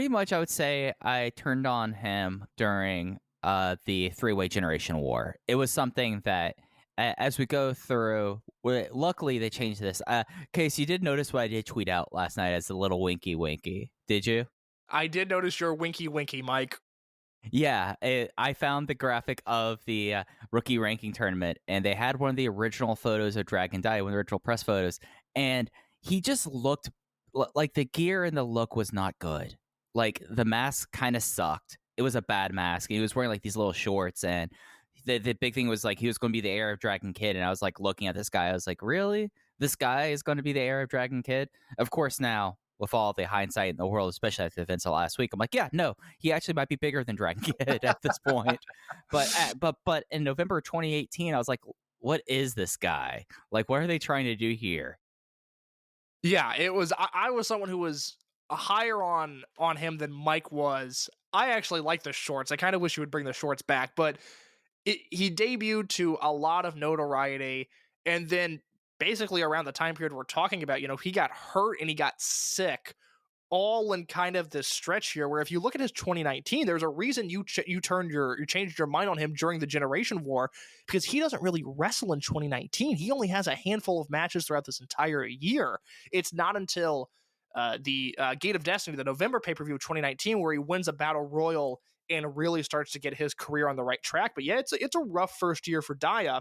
much, I would say I turned on him during the three-way generation war. It was something that, as we go through, luckily they changed this. Case, you did notice what I did tweet out last night as a little winky winky, did you? I did notice your winky winky, Mike. Yeah, I found the graphic of the rookie ranking tournament, and they had one of the original photos of Dragon Daya, one of the original press photos, and he just looked like the gear and the look was not good. Like, the mask kind of sucked. It was a bad mask. He was wearing like these little shorts, and the big thing was like he was going to be the heir of Dragon Kid, and I was like looking at this guy, I was like, really? This guy is going to be the heir of Dragon Kid? Of course, now, with all the hindsight in the world, especially after the events of last week, I'm like, yeah, no, he actually might be bigger than Dragon Kid at this point. But in November 2018, I was like, what is this guy? Like, what are they trying to do here? Yeah, it was. I was someone who was higher on him than Mike was. I actually like the shorts. I kind of wish you would bring the shorts back, but he debuted to a lot of notoriety, and then basically around the time period we're talking about, he got hurt and he got sick, all in kind of this stretch here, where if you look at his 2019, there's a reason you changed your mind on him during the Generation War, because he doesn't really wrestle in 2019. He only has a handful of matches throughout this entire year. It's not until the Gate of Destiny, the November pay-per-view of 2019, where he wins a Battle Royal and really starts to get his career on the right track. But yeah, it's a rough first year for Daya.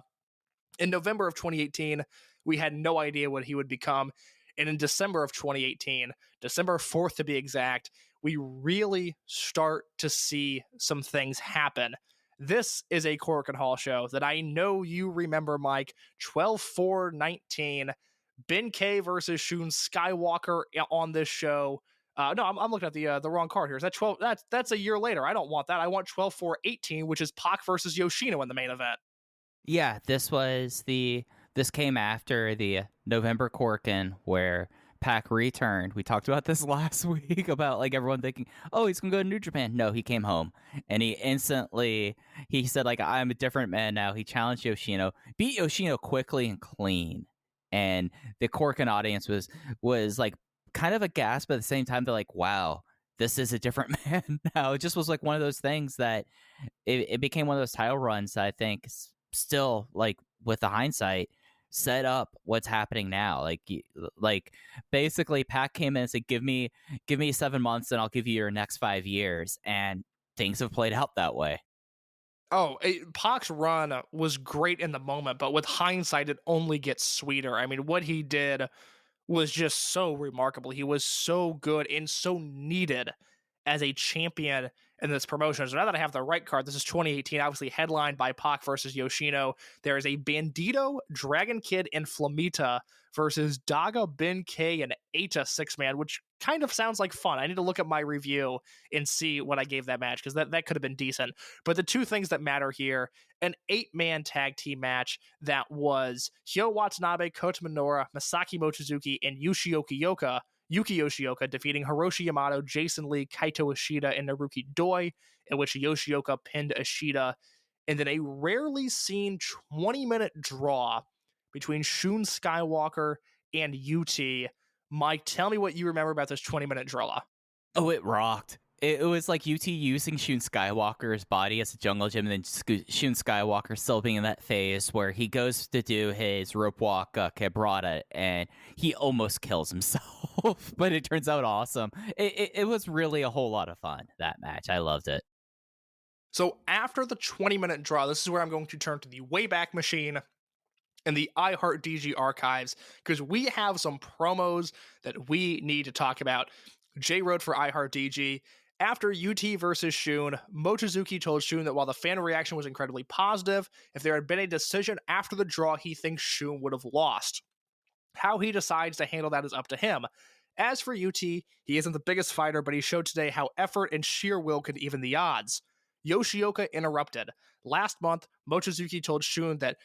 In November of 2018, we had no idea what he would become. And in December of 2018, December 4th to be exact, we really start to see some things happen. This is a Korakuen Hall show that I know you remember, Mike. 12/4/19, Ben K versus Shun Skywalker on this show. No, I'm looking at the wrong card here. Is that 12? That's a year later. I don't want that. I want 12/4/18, which is Pac versus Yoshino in the main event. Yeah, this came after the November Korakuen, where Pac returned. We talked about this last week about like everyone thinking, oh, he's gonna go to New Japan. No, he came home and he said like, I'm a different man now. He challenged Yoshino, beat Yoshino quickly and clean, and the Korakuen audience was like kind of aghast, but at the same time they're like, wow, this is a different man now. It just was like one of those things that it became one of those title runs that I think still, like with the hindsight, set up what's happening now. Like basically Pac came in and said, give me 7 months and I'll give you your next 5 years, and things have played out that way. Pac's run was great in the moment, but with hindsight, it only gets sweeter. I mean, what he did was just so remarkable. He was so good and so needed as a champion in this promotion. So now that I have the right card, this is 2018, obviously headlined by Pac versus Yoshino. There is a Bandito, Dragon Kid, and Flamita versus Daga, Ben K, and Eita 6-man, which kind of sounds like fun. I need to look at my review and see what I gave that match, because that could have been decent. But the two things that matter here, an 8-man tag team match that was Hyo Watanabe, Kota Minoura, Masaki Mochizuki, and Yuki Yoshioka defeating Hiroshi Yamato, Jason Lee, Kaito Ishida, and Naruki Doi, in which Yoshioka pinned Ishida. And then a rarely seen 20-minute draw between Shun Skywalker and UT. Mike, tell me what you remember about this 20-minute draw. Oh, it rocked. It was like UT using Shun Skywalker's body as a jungle gym, and then Shun Skywalker still being in that phase where he goes to do his rope walk quebrada, and he almost kills himself, but it turns out awesome. It was really a whole lot of fun, that match. I loved it. So after the 20-minute draw, this is where I'm going to turn to the Wayback Machine and the iHeart DG archives, because we have some promos that we need to talk about. Jay wrote for iHeart DG, after UT versus Shun, Mochizuki told Shun that while the fan reaction was incredibly positive, if there had been a decision after the draw, he thinks Shun would have lost. How he decides to handle that is up to him. As for UT, he isn't the biggest fighter, but he showed today how effort and sheer will could even the odds. Yoshioka interrupted. Last month, Mochizuki told Shun that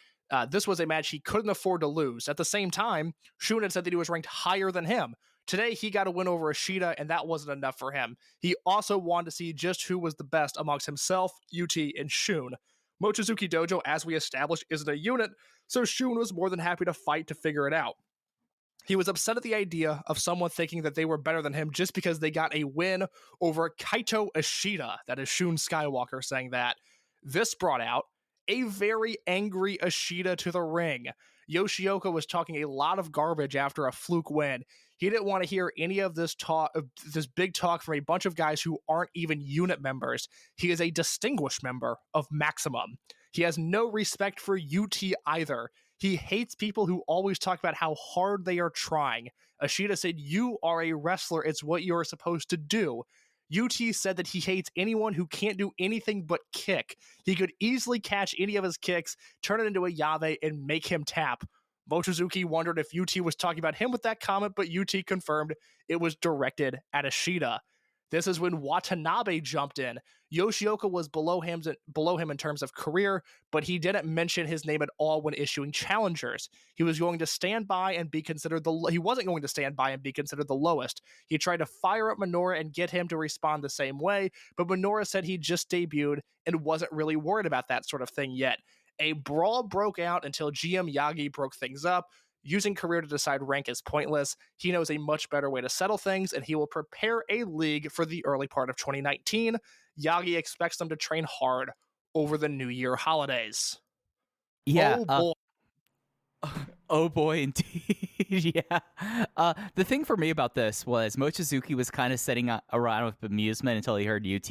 this was a match he couldn't afford to lose. At the same time, Shun had said that he was ranked higher than him. Today, he got a win over Ishida, and that wasn't enough for him. He also wanted to see just who was the best amongst himself, UT, and Shun. Mochizuki Dojo, as we established, isn't a unit, so Shun was more than happy to fight to figure it out. He was upset at the idea of someone thinking that they were better than him just because they got a win over Kaito Ishida. That is Shun Skywalker saying that. This brought out a very angry Ishida to the ring. Yoshioka was talking a lot of garbage after a fluke win. He didn't want to hear any of this big talk from a bunch of guys who aren't even unit members. He is a distinguished member of Maximum. He has no respect for UT either. He hates people who always talk about how hard they are trying. Ishida said, "You are a wrestler. It's what you are supposed to do." UT said that he hates anyone who can't do anything but kick. He could easily catch any of his kicks, turn it into a Yave, and make him tap. Mochizuki wondered if UT was talking about him with that comment, but UT confirmed it was directed at Ishida. This is when Watanabe jumped in. Yoshioka was below him in terms of career, but he didn't mention his name at all when issuing challengers. He was going to stand by and be considered he wasn't going to stand by and be considered the lowest. He tried to fire up Minoura and get him to respond the same way, but Minoura said he just debuted and wasn't really worried about that sort of thing yet. A brawl broke out until GM Yagi broke things up. Using career to decide rank is pointless. He knows a much better way to settle things, and he will prepare a league for the early part of 2019. Yagi expects them to train hard over the New Year holidays. Yeah. Oh boy. Oh boy, indeed. Yeah. The thing for me about this was Mochizuki was kind of sitting around with amusement until he heard UT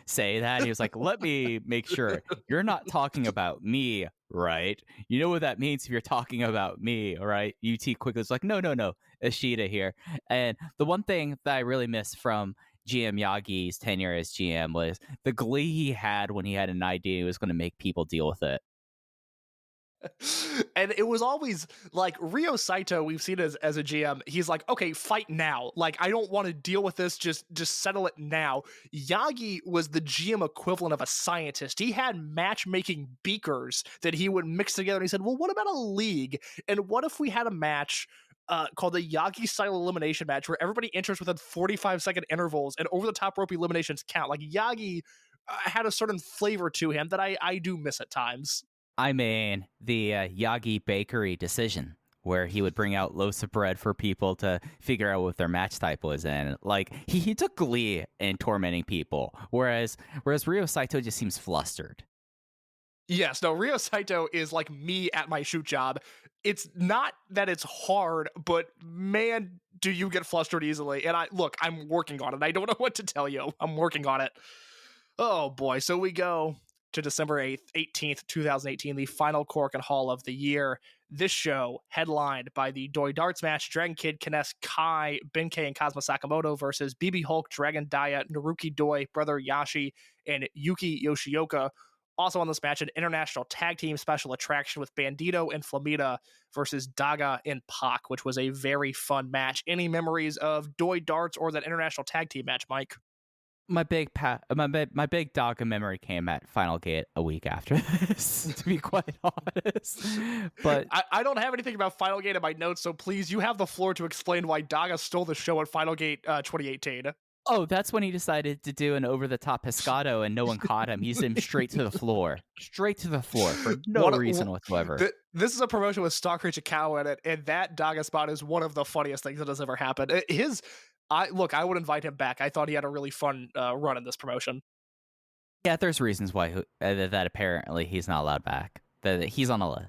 say that. He was like, let me make sure you're not talking about me, right? You know what that means if you're talking about me, right? UT quickly was like, no, Ishida here. And the one thing that I really missed from GM Yagi's tenure as GM was the glee he had when he had an idea he was going to make people deal with it. And it was always like Ryo Saito, we've seen as a GM, he's like, okay, fight now. Like, I don't want to deal with this. Just settle it now. Yagi was the GM equivalent of a scientist. He had matchmaking beakers that he would mix together. And he said, well, what about a league? And what if we had a match called the Yagi style elimination match, where everybody enters within 45-second intervals and over the top rope eliminations count. Like, Yagi had a certain flavor to him that I do miss at times. I mean, the Yagi Bakery decision, where he would bring out loaves of bread for people to figure out what their match type was in. Like, he took glee in tormenting people, whereas Ryo Saito just seems flustered. Yes, no, Ryo Saito is like me at my shoot job. It's not that it's hard, but man, do you get flustered easily. And I'm working on it. I don't know what to tell you. I'm working on it. Oh boy. So we go to December 18th, 2018, the final Korakuen Hall of the year. This show, headlined by the Doi Darts match, Dragon Kid, Kines, Kai, Benkei, and Kazuma Sakamoto versus BB Hulk, Dragon Daya, Naruki Doi, Brother Yashi, and Yuki Yoshioka. Also on this match, an international tag team special attraction with Bandito and Flamita versus Daga and Pac, which was a very fun match. Any memories of Doi Darts or that international tag team match, Mike? My big Daga memory came at Final Gate a week after this, to be quite honest. But I don't have anything about Final Gate in my notes, so please, you have the floor to explain why Daga stole the show at Final Gate 2018. Oh, that's when he decided to do an over-the-top pescado and no one caught him. He sent him straight to the floor. Straight to the floor for no reason whatsoever. This is a promotion with Stalker Chicawa in it, and that Daga spot is one of the funniest things that has ever happened. I would invite him back. I thought he had a really fun run in this promotion. Yeah, there's reasons why that apparently he's not allowed back. That he's on a list.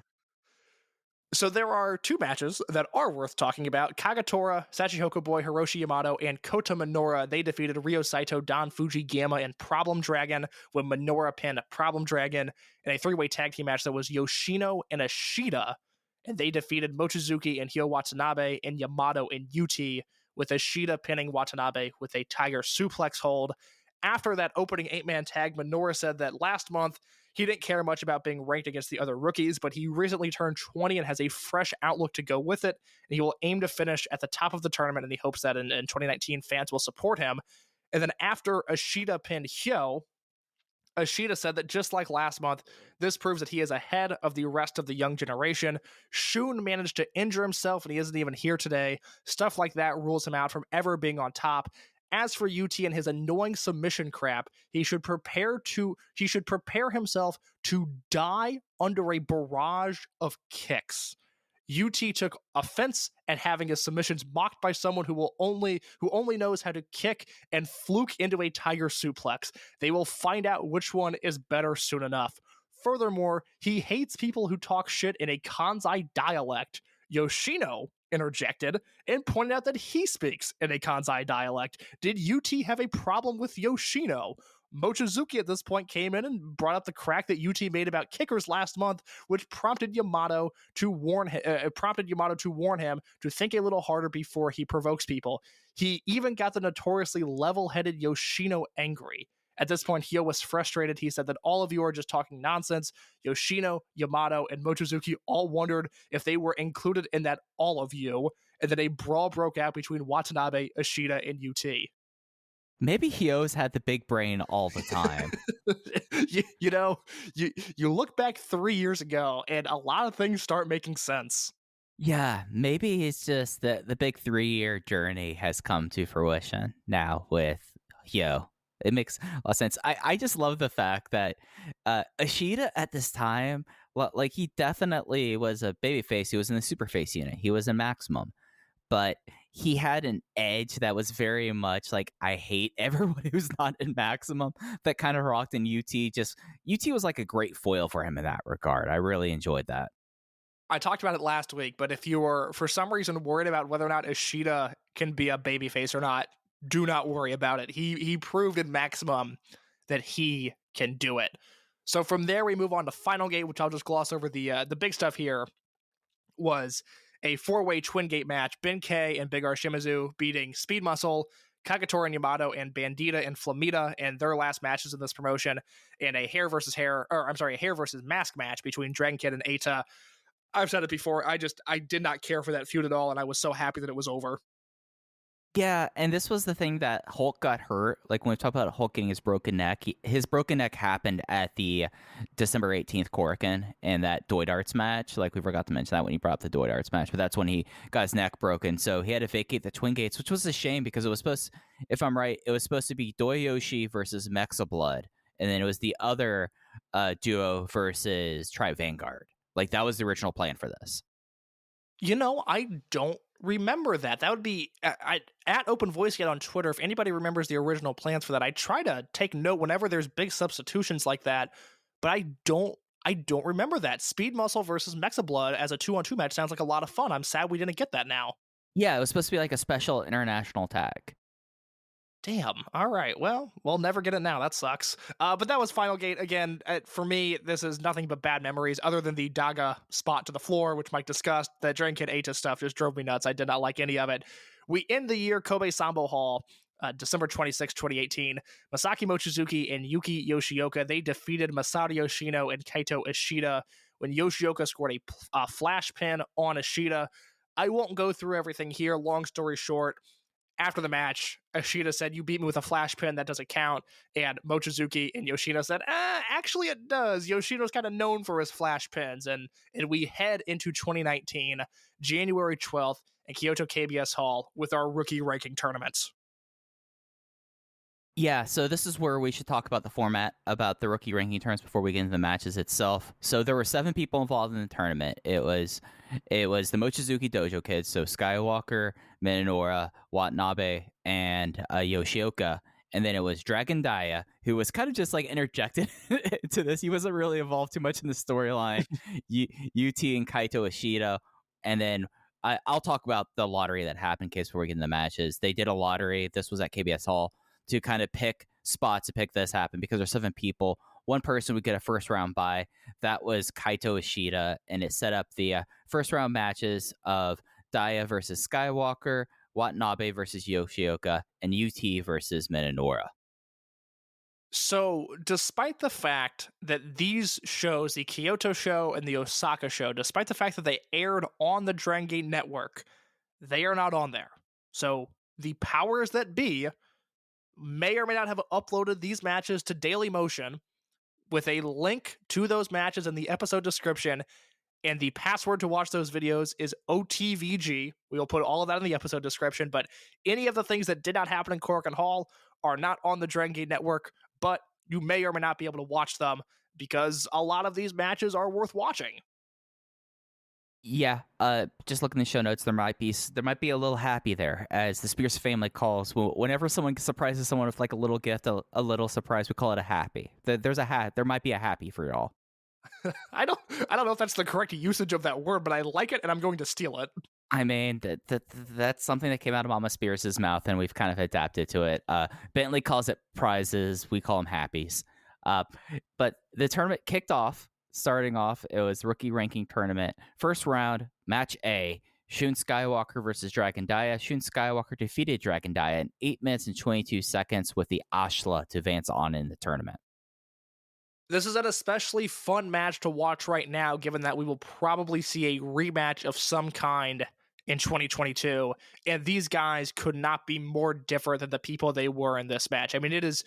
So there are two matches that are worth talking about. Kagetora, Shachihoko Boy, Hiroshi Yamato, and Kota Minoura. They defeated Ryo Saito, Don Fuji, Gamma, and Problem Dragon, when Minoura pinned Problem Dragon in a three-way tag team match that was Yoshino and Ishida. And they defeated Mochizuki and Hyo Watanabe and Yamato and UT, with Ishida pinning Watanabe with a Tiger Suplex hold. After that opening 8-man tag, Minoura said that last month he didn't care much about being ranked against the other rookies, but he recently turned 20 and has a fresh outlook to go with it, and he will aim to finish at the top of the tournament, and he hopes that in 2019 fans will support him. And then after Ishida pinned Hyo, Ishida said that just like last month, this proves that he is ahead of the rest of the young generation. Shun managed to injure himself, and he isn't even here today. Stuff like that rules him out from ever being on top. As for UT and his annoying submission crap, he should prepare himself to die under a barrage of kicks. UT took offense at having his submissions mocked by someone who only knows how to kick and fluke into a tiger suplex. They will find out which one is better soon enough. Furthermore, he hates people who talk shit in a Kansai dialect. Yoshino interjected and pointed out that he speaks in a Kansai dialect. Did UT have a problem with Yoshino? Mochizuki at this point came in and brought up the crack that UT made about kickers last month, which prompted Yamato to warn him to think a little harder before he provokes people. He even got the notoriously level-headed Yoshino angry. At this point, Hyo was frustrated. He said that all of you are just talking nonsense. Yoshino, Yamato, and Mochizuki all wondered if they were included in that all of you, and then a brawl broke out between Watanabe, Ishida, and UT. Maybe Hyo's had the big brain all the time. you look back 3 years ago, and a lot of things start making sense. Yeah, maybe it's just that the big 3-year journey has come to fruition now with Hyo. It makes a lot of sense. I just love the fact that Ishida at this time, like, he definitely was a babyface. He was in the superface unit. He was in Maximum. But he had an edge that was very much like, I hate everyone who's not in Maximum. That kind of rocked, and UT was like a great foil for him in that regard. I really enjoyed that. I talked about it last week, but if you were, for some reason, worried about whether or not Ishida can be a babyface or not, do not worry about it. He proved in Maximum that he can do it. So from there, we move on to Final Gate, which I'll just gloss over. The big stuff here was a 4-way twin gate match. Benkei and Big R Shimizu beating Speed Muscle, Kagetora and Yamato, and Bandita and Flamita, and their last matches in this promotion, in a hair versus mask match between Dragon Kid and Eita. I've said it before. I did not care for that feud at all, and I was so happy that it was over. Yeah, and this was the thing that Hulk got hurt. Like when we talk about Hulk getting his broken neck, his broken neck happened at the December 18th Korakuen in that Doid Arts match. Like we forgot to mention that when he brought up the Doid Arts match, but that's when he got his neck broken. So he had to vacate the Twin Gates, which was a shame because it was supposed, if I'm right, it was supposed to be Doyoshi versus Mexa Blood, and then it was the other duo versus Tribe Vanguard. Like that was the original plan for this. I don't remember that. That would be at Open Voice Gate on Twitter. If anybody remembers the original plans for that, I try to take note whenever there's big substitutions like that, but I don't remember that. Speed Muscle versus Mexa Blood as a 2-on-2 match sounds like a lot of fun. I'm sad we didn't get that now. Yeah, it was supposed to be like a special international tag. Damn. All right. Well, we'll never get it now. That sucks. But that was Final Gate. Again, for me, this is nothing but bad memories other than the Daga spot to the floor, which Mike discussed. That Dragongate Eita stuff just drove me nuts. I did not like any of it. We end the year Kobe Sambo Hall, December 26, 2018. Masaki Mochizuki and Yuki Yoshioka, they defeated Masato Yoshino and Kaito Ishida when Yoshioka scored a flash pin on Ishida. I won't go through everything here. Long story short, after the match, Ishida said, "You beat me with a flash pin, that doesn't count." And Mochizuki and Yoshino said, actually it does. Yoshino's kind of known for his flash pins. And we head into 2019, January 12th, in Kyoto KBS Hall with our rookie ranking tournaments. Yeah, so this is where we should talk about the format, about the rookie ranking tournaments before we get into the matches itself. So there were 7 people involved in the tournament. It was the Mochizuki Dojo kids, so Skywalker, Minoura, Watanabe, and Yoshioka. And then it was Dragon Dia, who was kind of just like interjected into this. He wasn't really involved too much in the storyline. UT and Kaito Ishida. And then I'll talk about the lottery that happened in case before we get into the matches. They did a lottery. This was at KBS Hall to kind of pick spots to pick this happen because there's 7 people. One person would get a first round bye. That was Kaito Ishida, and it set up the first round matches of Dia versus Skywalker, Watanabe versus Yoshioka, and UT versus Minoura. So, despite the fact that these shows, the Kyoto show and the Osaka show, despite the fact that they aired on the Dragongate Network, they are not on there. So, the powers that be may or may not have uploaded these matches to Dailymotion with a link to those matches in the episode description, and the password to watch those videos is OTVG. We will put all of that in the episode description, but any of the things that did not happen in Korakuen Hall are not on the Dragongate Network, but you may or may not be able to watch them because a lot of these matches are worth watching. Yeah, just looking in the show notes, there might be a little happy there, as the Spears family calls. Whenever someone surprises someone with like a little gift, a little surprise, we call it a happy. There's a hat. There might be a happy for y'all. I don't know if that's the correct usage of that word, but I like it, and I'm going to steal it. I mean, that's something that came out of Mama Spears' mouth, and we've kind of adapted to it. Bentley calls it prizes. We call them happies. But the tournament kicked off. Starting off, it was rookie ranking tournament. First round, match A, Shun Skywalker versus Dragon Dia. Shun Skywalker defeated Dragon Dia in 8 minutes and 22 seconds with the Ashla to advance on in the tournament. This is an especially fun match to watch right now, given that we will probably see a rematch of some kind in 2022. And these guys could not be more different than the people they were in this match. I mean, it is...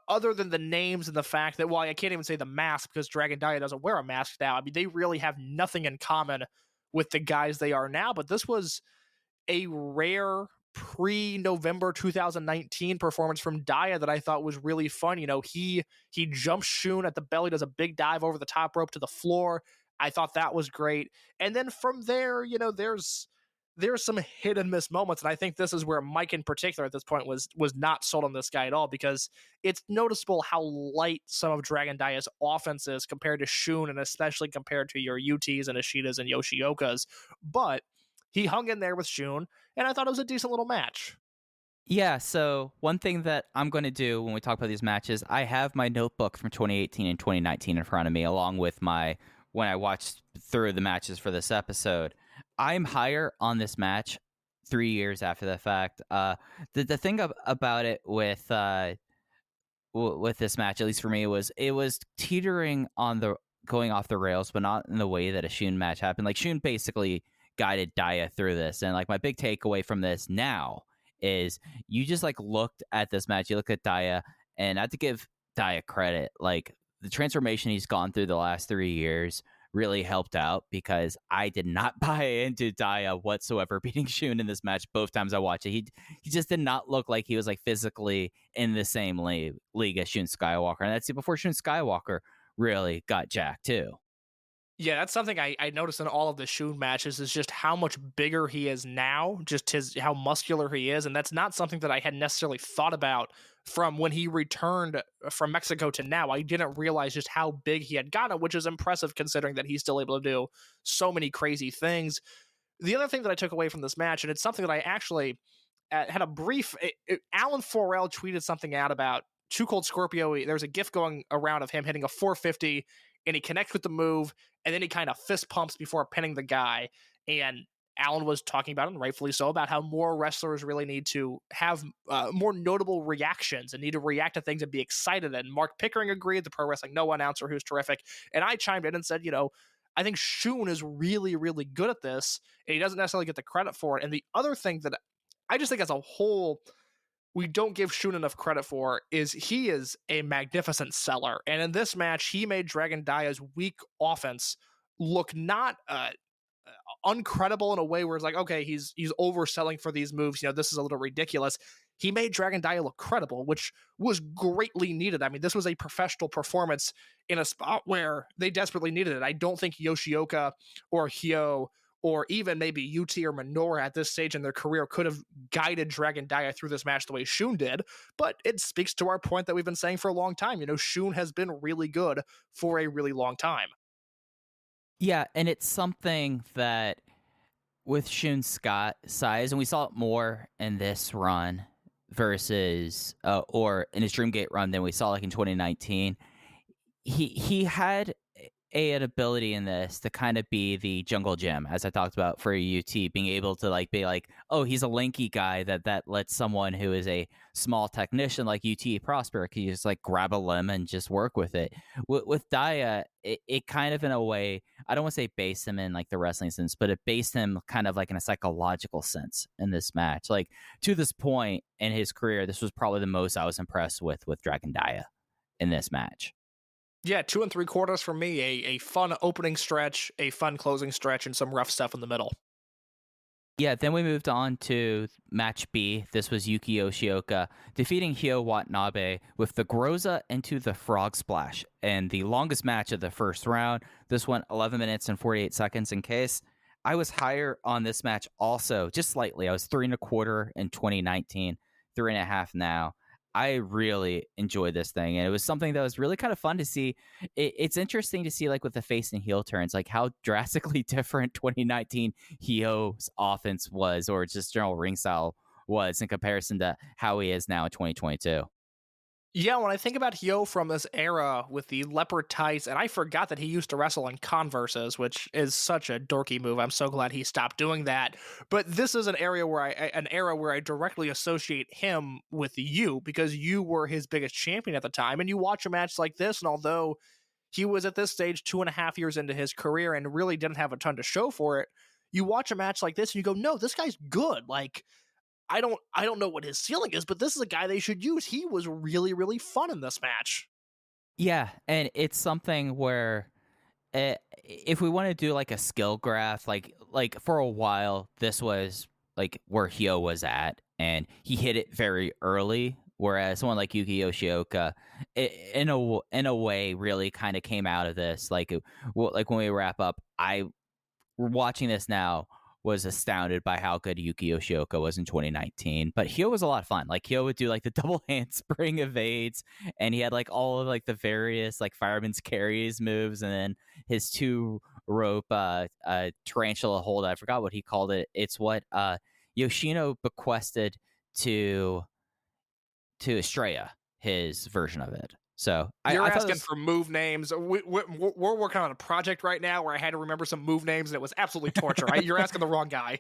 other than the names and the fact that, well, I can't even say the mask because Dragon Dia doesn't wear a mask now. I mean, they really have nothing in common with the guys they are now. But this was a rare pre-November 2019 performance from Dia that I thought was really fun. He jumps Shun at the belly, does a big dive over the top rope to the floor. I thought that was great. And then from there, there's some hit and miss moments, and I think this is where Mike in particular at this point was not sold on this guy at all, because it's noticeable how light some of Dragon Dia's offense is compared to Shun, and especially compared to your UTs and Ishidas and Yoshiokas. But he hung in there with Shun, and I thought it was a decent little match. Yeah, so one thing that I'm going to do when we talk about these matches, I have my notebook from 2018 and 2019 in front of me, along with when I watched through the matches for this episode. I'm higher on this match 3 years after the fact. The thing about it with this match, at least for me, was it was teetering on the going off the rails, but not in the way that a Shun match happened. Like Shun basically guided Dia through this, and like my big takeaway from this now is you just like looked at this match, you look at Daya, and I have to give Daya credit. Like the transformation he's gone through the last 3 years really helped out because I did not buy into Daya whatsoever beating Shun in this match both times I watched it. He just did not look like he was like physically in the same league as Shun Skywalker. And that's before Shun Skywalker really got jacked too. Yeah, that's something I noticed in all of the Shun matches is just how much bigger he is now, just how muscular he is. And that's not something that I had necessarily thought about from when he returned from Mexico to now. I didn't realize just how big he had gotten, which is impressive considering that he's still able to do so many crazy things. The other thing that I took away from this match, and it's something that I actually had a brief... Alan Forel tweeted something out about Too Cold Scorpio. There's a GIF going around of him hitting a 450, and he connects with the move, and then he kind of fist pumps before pinning the guy. And Alan was talking about, and rightfully so, about how more wrestlers really need to have more notable reactions and need to react to things and be excited. And Mark Pickering agreed, the Pro Wrestling Noah announcer who's terrific. And I chimed in and said, I think Shun is really, really good at this, and he doesn't necessarily get the credit for it. And the other thing that I just think as a whole, we don't give Shun enough credit for is he is a magnificent seller. And in this match, he made Dragon Daya's weak offense look not uncredible in a way where it's like, okay, he's overselling for these moves. This is a little ridiculous. He made Dragon Daya look credible, which was greatly needed. I mean, this was a professional performance in a spot where they desperately needed it. I don't think Yoshioka or Hyo or even maybe Yuti or Minoura at this stage in their career could have guided Dragon Daya through this match the way Shun did, but it speaks to our point that we've been saying for a long time. Shun has been really good for a really long time. Yeah, and it's something that with Shun Scott size, and we saw it more in this run versus, or in his Dreamgate run than we saw like in 2019, he had an ability in this to kind of be the jungle gym, as I talked about for UT, being able to like be like, oh, he's a lanky guy that lets someone who is a small technician like UT prosper. Can you just like grab a limb and just work with it? With Daya, it kind of in a way, I don't want to say based him in like the wrestling sense, but it based him kind of like in a psychological sense in this match. Like to this point in his career, this was probably the most I was impressed with Dragon Daya in this match. Yeah, 2 3/4 for me. A fun opening stretch, a fun closing stretch, and some rough stuff in the middle. Yeah, then we moved on to match B. This was Yuki Yoshioka defeating Hyo Watanabe with the Groza into the Frog Splash. And the longest match of the first round. This went 11 minutes and 48 seconds in case. I was higher on this match also, just slightly. I was 3 1/4 in 2019, 3.5 now. I really enjoyed this thing, and it was something that was really kind of fun to see. It's interesting to see, like, with the face and heel turns, like, how drastically different 2019 Hyo's offense was, or just general ring style was, in comparison to how he is now in 2022. Yeah, when I think about Hyo from this era with the leopard tights, and I forgot that he used to wrestle in Converses, which is such a dorky move. I'm so glad he stopped doing that. But this is an era where I directly associate him with you, because you were his biggest champion at the time. And you watch a match like this, and although he was at this stage 2.5 years into his career and really didn't have a ton to show for it, you watch a match like this and you go, no, this guy's good. Like, I don't know what his ceiling is, but this is a guy they should use. He was really, really fun in this match. Yeah, and it's something where if we want to do like a skill graph, like for a while, this was like where Hyo was at, and he hit it very early. Whereas someone like Yuki Yoshioka, in a way, really kind of came out of this. Like when we wrap up, watching this now was astounded by how good Yuki Yoshioka was in 2019. But Hyo was a lot of fun. Like Hyo would do like the double handspring evades, and he had like all of like the various like fireman's carries moves, and then his 2-rope tarantula hold. I forgot what he called it. It's what Yoshino bequested to Estrella, his version of it. So you're asking for move names. We're working on a project right now where I had to remember some move names, and it was absolutely torture. Right? You're asking the wrong guy.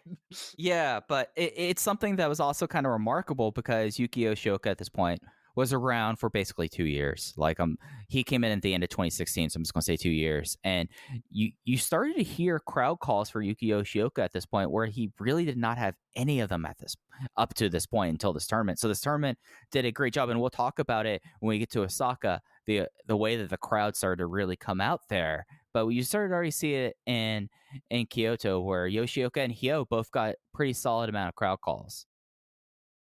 Yeah, but it's something that was also kind of remarkable because Yuki Yoshioka at this point was around for basically 2 years. Like he came in at the end of 2016, so I'm just gonna say 2 years. And you started to hear crowd calls for Yuki Yoshioka at this point, where he really did not have any of them up to this point until this tournament. So this tournament did a great job, and we'll talk about it when we get to Osaka. The way that the crowd started to really come out there, but you started to already see it in Kyoto, where Yoshioka and Hyo both got pretty solid amount of crowd calls.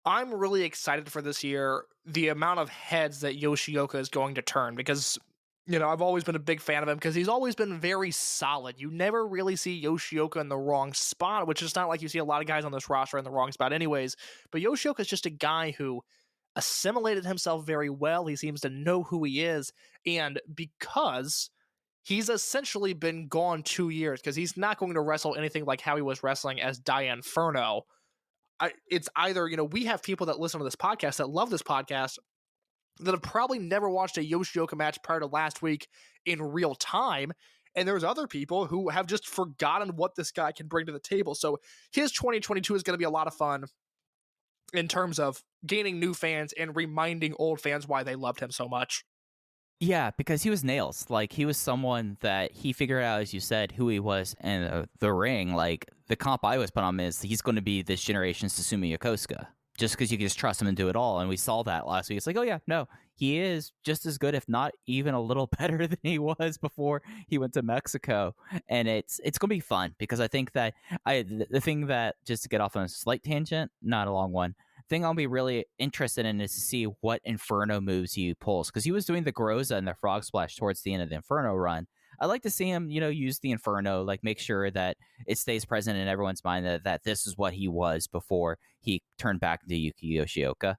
I'm really excited for this year, the amount of heads that Yoshioka is going to turn, because, I've always been a big fan of him because he's always been very solid. You never really see Yoshioka in the wrong spot, which is not like you see a lot of guys on this roster in the wrong spot anyways, but Yoshioka is just a guy who assimilated himself very well. He seems to know who he is, and because he's essentially been gone 2 years, because he's not going to wrestle anything like how he was wrestling as Diane Inferno. It's either, we have people that listen to this podcast that love this podcast that have probably never watched a Yoshioka match prior to last week in real time, and there's other people who have just forgotten what this guy can bring to the table. So his 2022 is going to be a lot of fun in terms of gaining new fans and reminding old fans why they loved him so much. Yeah, because he was nails. Like, he was someone that he figured out, as you said, who he was in the ring. Like, the comp I always put on him is he's going to be this generation's Susumu Yokosuka, just because you can just trust him and do it all. And we saw that last week. It's like, oh yeah, no, he is just as good, if not even a little better than he was before he went to Mexico. And it's going to be fun, because I think that the thing that, just to get off on a slight tangent, not a long one, thing I'll be really interested in is to see what Inferno moves he pulls, because he was doing the Groza and the Frog Splash towards the end of the Inferno run. I'd like to see him, use the Inferno, like make sure that it stays present in everyone's mind that this is what he was before he turned back into Yuki Yoshioka.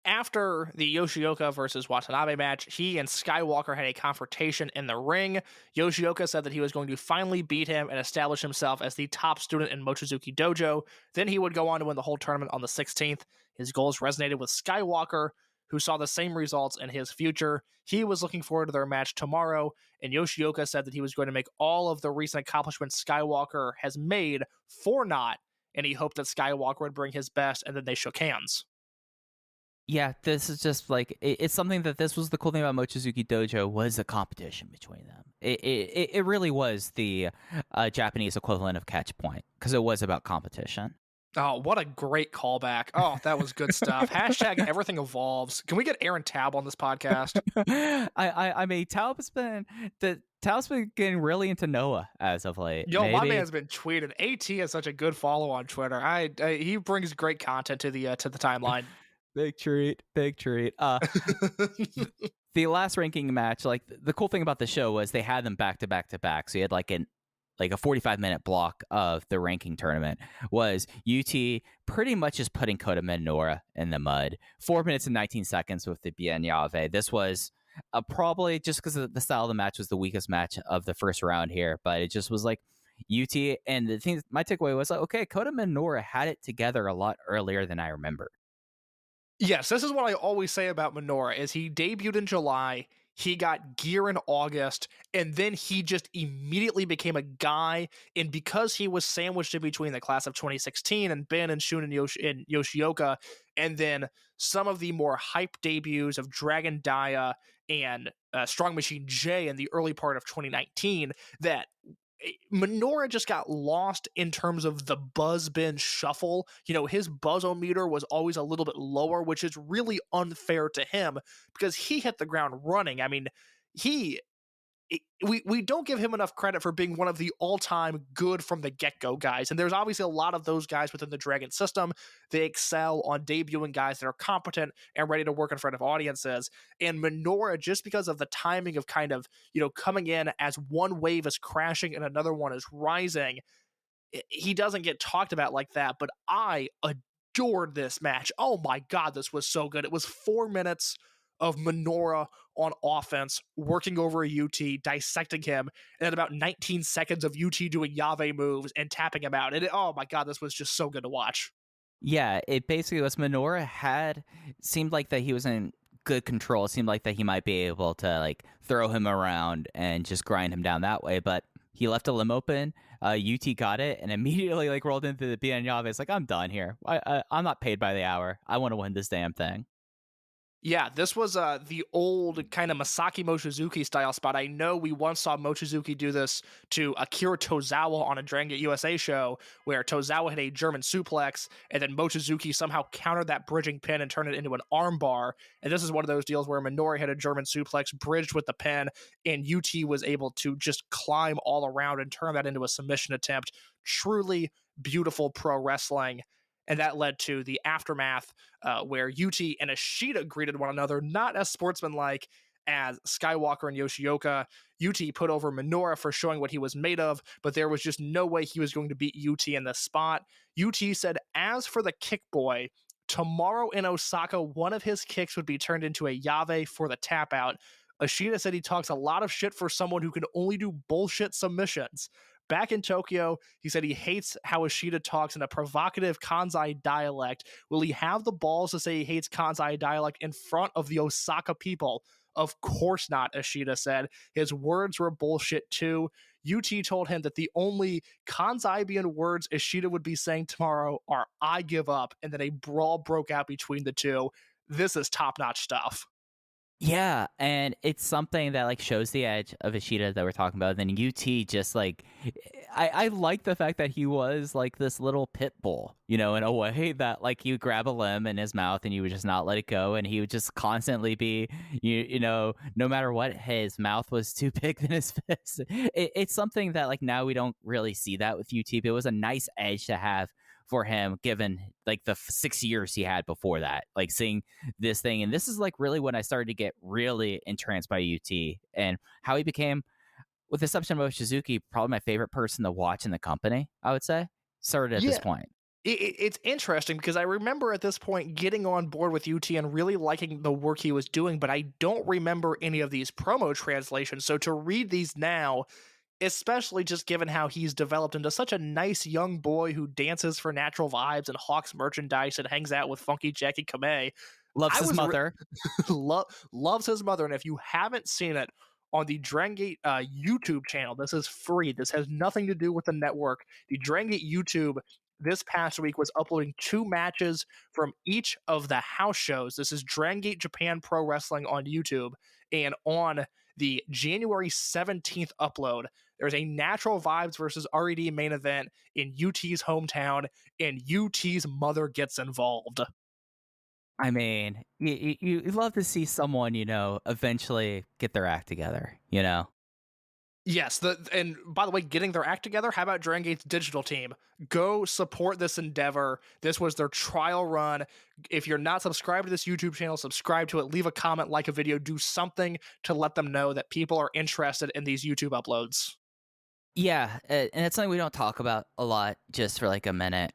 After the Yoshioka versus Watanabe match, he and Skywalker had a confrontation in the ring. Yoshioka said that he was going to finally beat him and establish himself as the top student in Mochizuki Dojo. Then he would go on to win the whole tournament on the 16th. His goals resonated with Skywalker, who saw the same results in his future. He was looking forward to their match tomorrow, and Yoshioka said that he was going to make all of the recent accomplishments Skywalker has made for naught, and he hoped that Skywalker would bring his best, and then they shook hands. Yeah, this is just like, it's something that this was the cool thing about Mochizuki Dojo, was a competition between them. It really was the Japanese equivalent of Catch Point, because it was about competition. Oh, what a great callback. Oh, that was good stuff. Hashtag everything evolves. Can we get Aaron Taub on this podcast? I mean, Taub's been getting really into Noah as of late. Yo, my man's been tweeting. AT is such a good follow on Twitter. He brings great content to the timeline. Big treat. The last ranking match, like, the cool thing about the show was they had them back to back to back. So you had like a 45-minute block of the ranking tournament, was UT pretty much just putting Kota Minoura in the mud. 4 minutes and 19 seconds with the Bien Yave. This was probably, just because the style of the match was the weakest match of the first round here, but it just was like UT. And the thing, my takeaway was like, okay, Kota Minoura had it together a lot earlier than I remember. Yes, this is what I always say about Minoura, is he debuted in July, he got gear in August, and then he just immediately became a guy, and because he was sandwiched in between the class of 2016 and Ben and Shun and Yoshioka, and then some of the more hype debuts of Dragon Dia and Strong Machine J in the early part of 2019, that Minoura just got lost in terms of the buzz bin shuffle. His buzzometer was always a little bit lower, which is really unfair to him, because he hit the ground running. I mean, we don't give him enough credit for being one of the all-time good from the get-go guys. And there's obviously a lot of those guys within the Dragon system. They excel on debuting guys that are competent and ready to work in front of audiences. And Minoura, just because of the timing of kind of, coming in as one wave is crashing and another one is rising, he doesn't get talked about like that. But I adored this match. Oh my God, this was so good. It was 4 minutes of Minoura on offense, working over a UT, dissecting him, and then about 19 seconds of UT doing Yave moves and tapping him out. And oh my God, this was just so good to watch. Yeah, it basically was, Minoura seemed like that he was in good control. It seemed like that he might be able to like throw him around and just grind him down that way, but he left a limb open. UT got it and immediately like rolled into the Bien Yave. It's like, I'm done here. I'm not paid by the hour. I want to win this damn thing. Yeah, this was the old kind of Masaki Mochizuki style spot. I know we once saw Mochizuki do this to Akira Tozawa on a Dragongate USA show, where Tozawa had a German suplex, and then Mochizuki somehow countered that bridging pin and turned it into an armbar. And this is one of those deals where Minoura had a German suplex bridged with the pin, and UT was able to just climb all around and turn that into a submission attempt. Truly beautiful pro wrestling. And that led to the aftermath where UT and Ishida greeted one another, not as sportsmanlike as Skywalker and Yoshioka. UT put over Minoura for showing what he was made of, but there was just no way he was going to beat UT in this spot. UT said, as for the kick boy, tomorrow in Osaka, one of his kicks would be turned into a Yave for the tap out. Ishida said he talks a lot of shit for someone who can only do bullshit submissions. Back in Tokyo, he said he hates how Ishida talks in a provocative Kansai dialect. Will he have the balls to say he hates Kansai dialect in front of the Osaka people? Of course not, Ishida said. His words were bullshit too. UT told him that the only Kansaibian words Ishida would be saying tomorrow are "I give up," and then a brawl broke out between the two. This is top-notch stuff. Yeah, and it's something that like shows the edge of Ishida that we're talking about. Then UT just like I like the fact that he was like this little pit bull, in a way that like you grab a limb in his mouth and you would just not let it go, and he would just constantly be no matter what, his mouth was too big than his fist. It's something that like now we don't really see that with UT. But it was a nice edge to have for him, given like the 6 years he had before that, like seeing this thing. And this is like really when I started to get really entranced by UT and how he became, with the exception of Shizuki, probably my favorite person to watch in the company, I would say. Started at this point. It's interesting because I remember at this point getting on board with UT and really liking the work he was doing, but I don't remember any of these promo translations. So to read these now, especially just given how he's developed into such a nice young boy who dances for Natural Vibes and hawks merchandise and hangs out with Funky Jackie Kamei. Loves his mother. Loves his mother. And if you haven't seen it on the Dragongate YouTube channel, this is free. This has nothing to do with the network. The Dragongate YouTube this past week was uploading 2 matches from each of the house shows. This is Dragongate Japan Pro Wrestling on YouTube. And on the January 17th upload, there's a Natural Vibes versus RED main event in UT's hometown, and UT's mother gets involved. I mean, you love to see someone, eventually get their act together, Yes, and by the way, getting their act together, how about Dragongate's digital team? Go support this endeavor. This was their trial run. If you're not subscribed to this YouTube channel, subscribe to it, leave a comment, like a video, do something to let them know that people are interested in these YouTube uploads. Yeah, and it's something we don't talk about a lot, just for like a minute.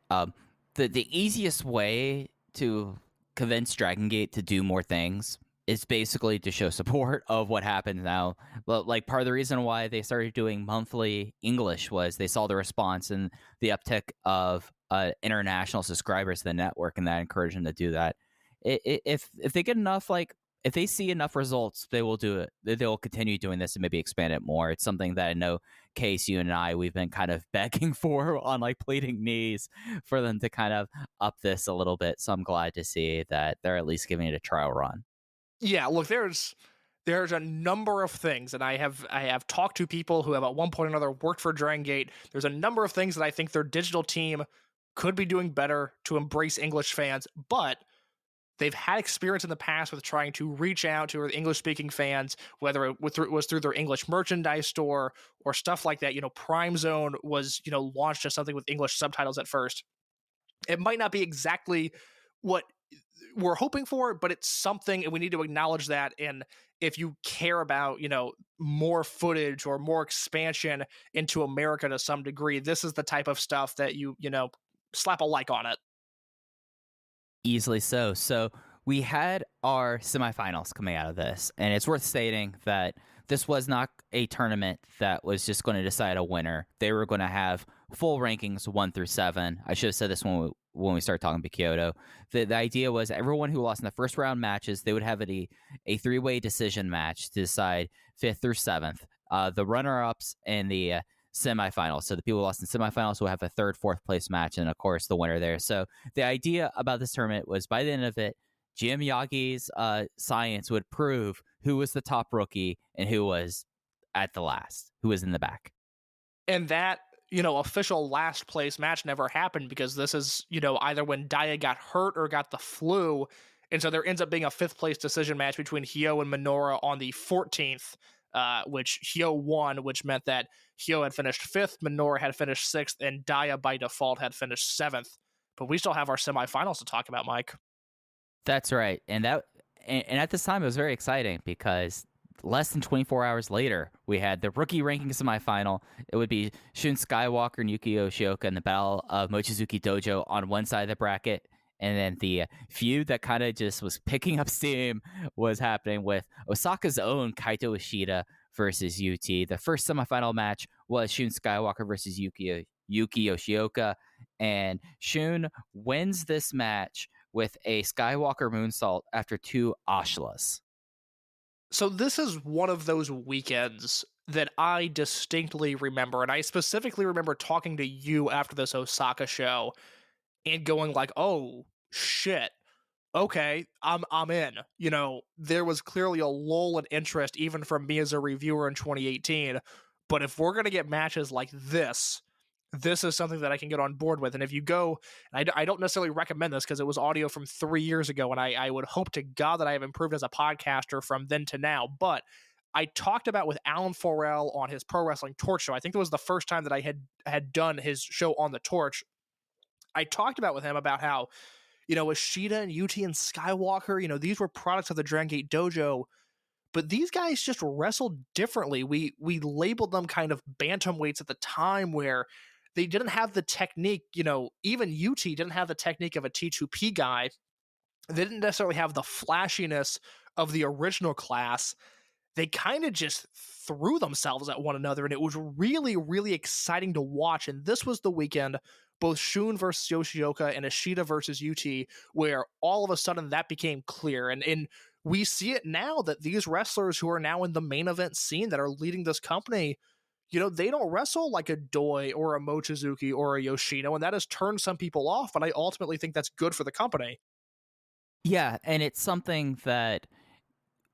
The easiest way to convince Dragongate to do more things is basically to show support of what happens now. Well, like part of the reason why they started doing monthly English was they saw the response and the uptick of international subscribers to the network, and that encouraged them to do that. If they get enough, like if they see enough results, they will do it. They will continue doing this and maybe expand it more. It's something that I know, Case, you and I, we've been kind of begging for on like pleading knees for them to kind of up this a little bit. So I'm glad to see that they're at least giving it a trial run. Yeah, look, there's a number of things, and I have talked to people who have at one point or another worked for Dragongate. There's a number of things that I think their digital team could be doing better to embrace English fans, but they've had experience in the past with trying to reach out to English-speaking fans, whether it was through their English merchandise store or stuff like that. Prime Zone was, launched as something with English subtitles at first. It might not be exactly what we're hoping for, but it's something, and we need to acknowledge that. And if you care about, more footage or more expansion into America to some degree, this is the type of stuff that you slap a like on it. Easily so. So we had our semifinals coming out of this, and it's worth stating that this was not a tournament that was just going to decide a winner. They were going to have full rankings 1 through 7. I should have said this when we started talking about Kyoto. The idea was everyone who lost in the first round matches, they would have a 3-way decision match to decide 5th through 7th. The runner-ups and the semifinals. So the people who lost in semifinals will have a 3rd, 4th place match, and of course the winner there. So the idea about this tournament was by the end of it GM Yagi's science would prove who was the top rookie and who was at the last, who was in the back. And that, official last place match never happened because this is, either when Daya got hurt or got the flu. And so there ends up being a 5th place decision match between Hyo and Minoura on the 14th, which Hyo won, which meant that Hyo had finished 5th, Minoura had finished 6th, and Daya by default had finished 7th. But we still have our semifinals to talk about, Mike. That's right. And at this time, it was very exciting because less than 24 hours later, we had the rookie ranking semifinal. It would be Shun Skywalker and Yuki Yoshioka in the Battle of Mochizuki Dojo on one side of the bracket. And then the feud that kind of just was picking up steam was happening with Osaka's own Kaito Ishida versus UT. The first semifinal match was Shun Skywalker versus Yuki Yoshioka. And Shun wins this match with a Skywalker moonsault after 2 Ashlas. So this is one of those weekends that I distinctly remember, and I specifically remember talking to you after this Osaka show and going like, oh, shit, okay, I'm in. There was clearly a lull in interest even from me as a reviewer in 2018, but if we're going to get matches like this is something that I can get on board with. And if you go, and I don't necessarily recommend this because it was audio from 3 years ago, and I would hope to God that I have improved as a podcaster from then to now, but I talked about with Alan Forel on his Pro Wrestling Torch show. I think it was the first time that I had done his show on the Torch. I talked about with him about how, Ishida and UT and Skywalker, these were products of the Dragongate Dojo, but these guys just wrestled differently. We labeled them kind of bantamweights at the time where they didn't have the technique, even UT didn't have the technique of a T2P guy. They didn't necessarily have the flashiness of the original class. They kind of just threw themselves at one another, and it was really, really exciting to watch. And this was the weekend, both Shun versus Yoshioka and Ishida versus UT, where all of a sudden that became clear. And we see it now that these wrestlers who are now in the main event scene that are leading this company, they don't wrestle like a Doi or a Mochizuki or a Yoshino, and that has turned some people off, but I ultimately think that's good for the company. Yeah, and it's something that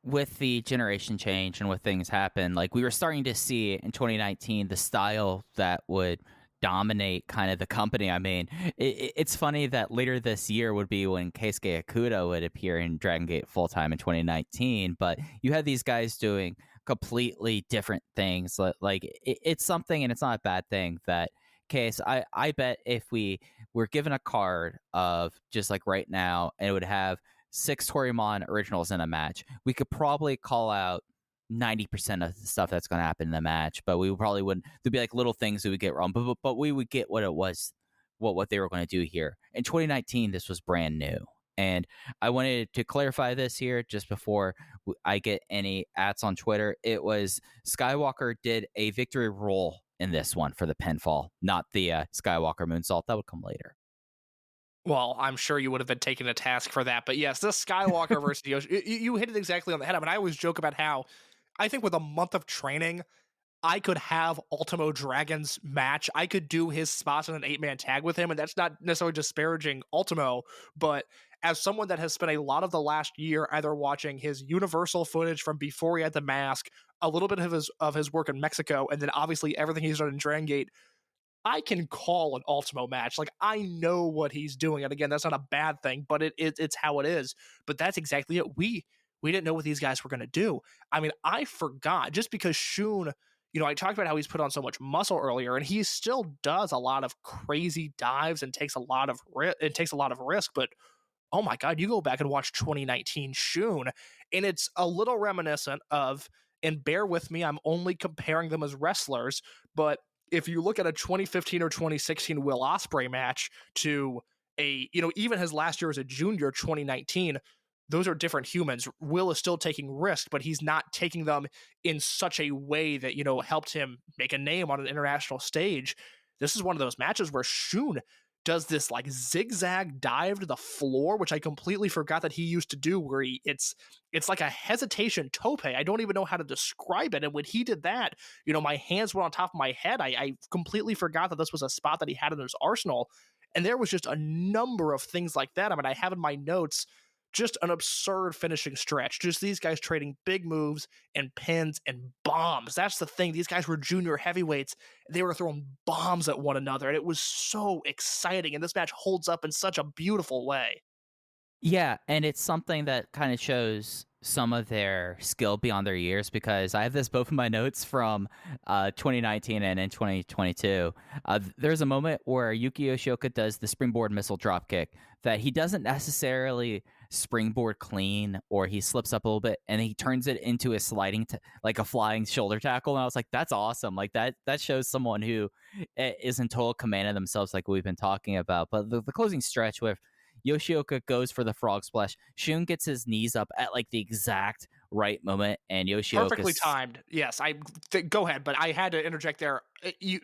with the generation change and with things happen, like we were starting to see in 2019, the style that would dominate kind of the company. I mean, it's funny that later this year would be when Keisuke Okuda would appear in Dragon Gate full-time in 2019, but you had these guys doing completely different things. Like it's something, and it's not a bad thing, that case I bet if we were given a card of just like right now and it would have 6 Torimon originals in a match, we could probably call out 90% of the stuff that's going to happen in the match, but we probably wouldn't. There'd be like little things we would get wrong, but we would get what it was, what they were going to do here. In 2019, this was brand new. And I wanted to clarify this here just before I get any ads on Twitter. It was Skywalker did a victory roll in this one for the pinfall, not the Skywalker moonsault. That would come later. Well, I'm sure you would have been taking a task for that. But yes, this Skywalker versus Yoshi, you hit it exactly on the head. I mean, I always joke about how I think with a month of training, I could have Ultimo Dragon's match. I could do his spots in an 8-man tag with him, and that's not necessarily disparaging Ultimo, but as someone that has spent a lot of the last year either watching his Universal footage from before he had the mask, a little bit of his work in Mexico, and then obviously everything he's done in Dragon Gate, I can call an Ultimo match. Like, I know what he's doing. And again, that's not a bad thing, but it's how it is. But that's exactly it. We didn't know what these guys were going to do. I mean, I forgot, just because Shun, I talked about how he's put on so much muscle earlier, and he still does a lot of crazy dives and takes a lot of risk. But oh my God, you go back and watch 2019 Shun, and it's a little reminiscent of, and bear with me, I'm only comparing them as wrestlers, but if you look at a 2015 or 2016 Will Ospreay match to a, even his last year as a junior, 2019, those are different humans. Will is still taking risks, but he's not taking them in such a way that, helped him make a name on an international stage. This is one of those matches where Shun does this like zigzag dive to the floor, which I completely forgot that he used to do, where it's like a hesitation tope. I don't even know how to describe it. And when he did that, my hands went on top of my head. I completely forgot that this was a spot that he had in his arsenal. And there was just a number of things like that. I mean, I have in my notes just an absurd finishing stretch. Just these guys trading big moves and pins and bombs. That's the thing. These guys were junior heavyweights. They were throwing bombs at one another, and it was so exciting. And this match holds up in such a beautiful way. Yeah, and it's something that kind of shows some of their skill beyond their years, because I have this both in my notes from 2019 and in 2022. There's a moment where Yuki Yoshioka does the springboard missile dropkick that he doesn't necessarily springboard clean, or he slips up a little bit and he turns it into a sliding like a flying shoulder tackle. And I was like, that's awesome. Like that shows someone who is in total command of themselves, like we've been talking about. But the closing stretch with Yoshioka goes for the frog splash. Shun gets his knees up at like the exact right moment, and Yoshioka perfectly timed. Yes, go ahead, but I had to interject there.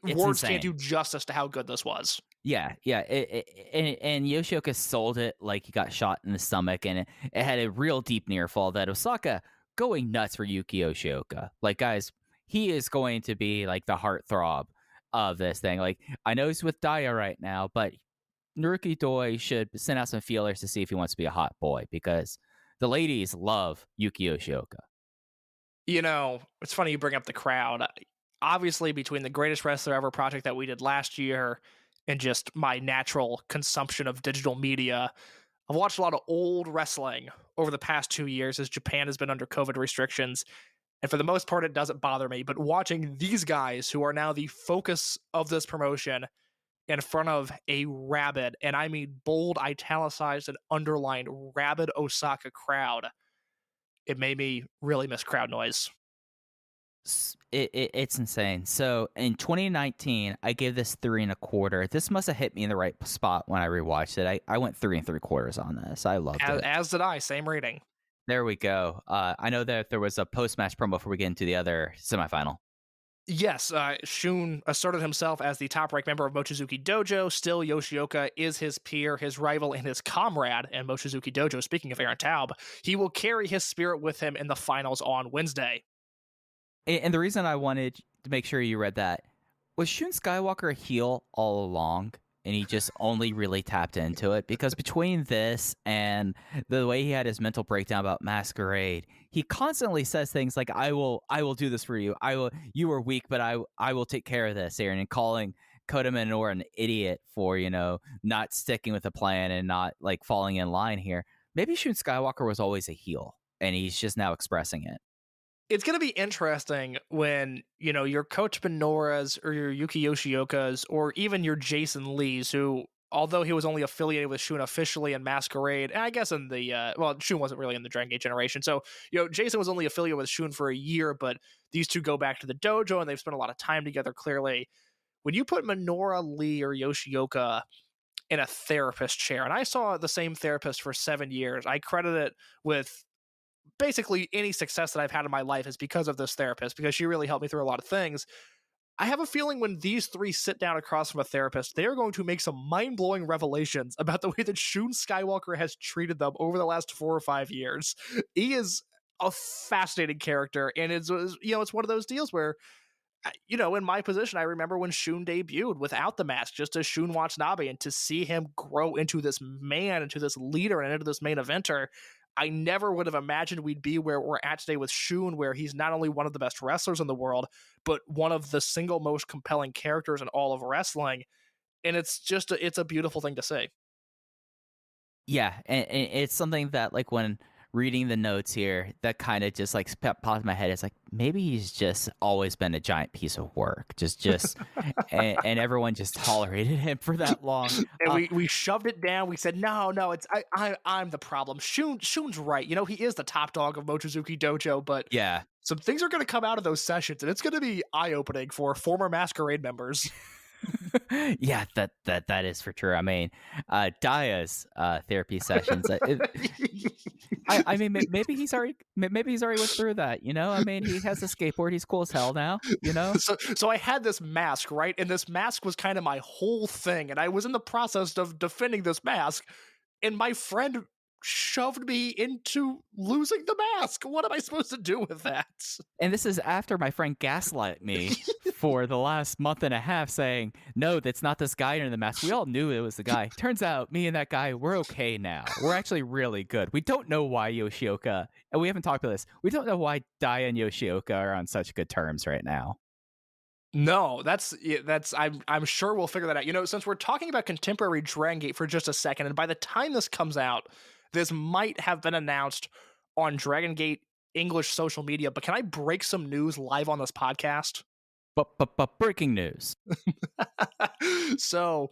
Words can't do justice to how good this was. Yeah. And Yoshioka sold it like he got shot in the stomach, and it had a real deep near fall that Osaka going nuts for Yuki Yoshioka. Like, guys, he is going to be like the heartthrob of this thing. Like, I know he's with Daya right now, but Naruki Doi should send out some feelers to see if he wants to be a hot boy, because the ladies love Yuki Yoshioka. You know, it's funny you bring up the crowd. Obviously, between the Greatest Wrestler Ever project that we did last year and just my natural consumption of digital media, I've watched a lot of old wrestling over the past 2 years as Japan has been under COVID restrictions. And for the most part, it doesn't bother me. But watching these guys, who are now the focus of this promotion, in front of a rabid, and I mean bold, italicized, and underlined rabid Osaka crowd, it made me really miss crowd noise. It's insane. So in 2019, I gave this 3.25. This must have hit me in the right spot when I rewatched it. I went 3 3/4 on this. I loved it. As did I. Same rating. There we go. I know that there was a post-match promo before we get into the other semifinal. Yes, Shun asserted himself as the top-ranked member of Mochizuki Dojo. Still, Yoshioka is his peer, his rival, and his comrade in Mochizuki Dojo. Speaking of Aaron Taub, he will carry his spirit with him in the finals on Wednesday. And the reason I wanted to make sure you read that, was Shun Skywalker a heel all along, and he just only really tapped into it? Because between this and the way he had his mental breakdown about Masquerade, he constantly says things like, I will do this for you. You were weak, but I will take care of this, Aaron, and calling Kota Minoura an idiot for, not sticking with the plan and not like falling in line here. Maybe Shun Skywalker was always a heel, and he's just now expressing it. It's going to be interesting when, your Kota Minoura's or your Yuki Yoshioka's or even your Jason Lee's, who, although he was only affiliated with Shun officially in Masquerade, and I guess in the, Shun wasn't really in the Dragongate generation. So, Jason was only affiliated with Shun for a year, but these two go back to the dojo and they've spent a lot of time together, clearly. When you put Minoura, Lee, or Yoshioka in a therapist chair, and I saw the same therapist for 7 years, I credit it with basically any success that I've had in my life is because of this therapist, because she really helped me through a lot of things. I have a feeling when these three sit down across from a therapist, they're going to make some mind-blowing revelations about the way that Shun Skywalker has treated them over the last 4 or 5 years. He is a fascinating character, and it's one of those deals where, in my position, I remember when Shun debuted without the mask, just as Shun Watanabe, and to see him grow into this man, into this leader, and into this main eventer, I never would have imagined we'd be where we're at today with Shun, where he's not only one of the best wrestlers in the world, but one of the single most compelling characters in all of wrestling. And it's a beautiful thing to see. Yeah, and it's something that, like, when reading the notes here, that kind of just like popped in my head. It's like, maybe he's just always been a giant piece of work, and everyone just tolerated him for that long. And we shoved it down. We said, no, it's I'm the problem. Shun's right. He is the top dog of Mochizuki Dojo, but yeah, some things are going to come out of those sessions, and it's going to be eye-opening for former Masquerade members. Yeah, that is for sure. I mean, Daya's therapy sessions. I mean, maybe he's already went through that. I mean, he has a skateboard. He's cool as hell now. So I had this mask, right, and this mask was kind of my whole thing, and I was in the process of defending this mask, and my friend shoved me into losing the mask. What am I supposed to do with that? And this is after my friend gaslit me for the last month and a half saying, no, that's not this guy under the mask. We all knew it was the guy. Turns out me and that guy, we're okay now. We're actually really good. We don't know why Yoshioka, and we haven't talked about this, we don't know why Dai and Yoshioka are on such good terms right now. No, that's I'm sure we'll figure that out. You know, since we're talking about contemporary Dragongate for just a second, and by the time this comes out, this might have been announced on Dragongate English social media, but can I break some news live on this podcast? But breaking news. So,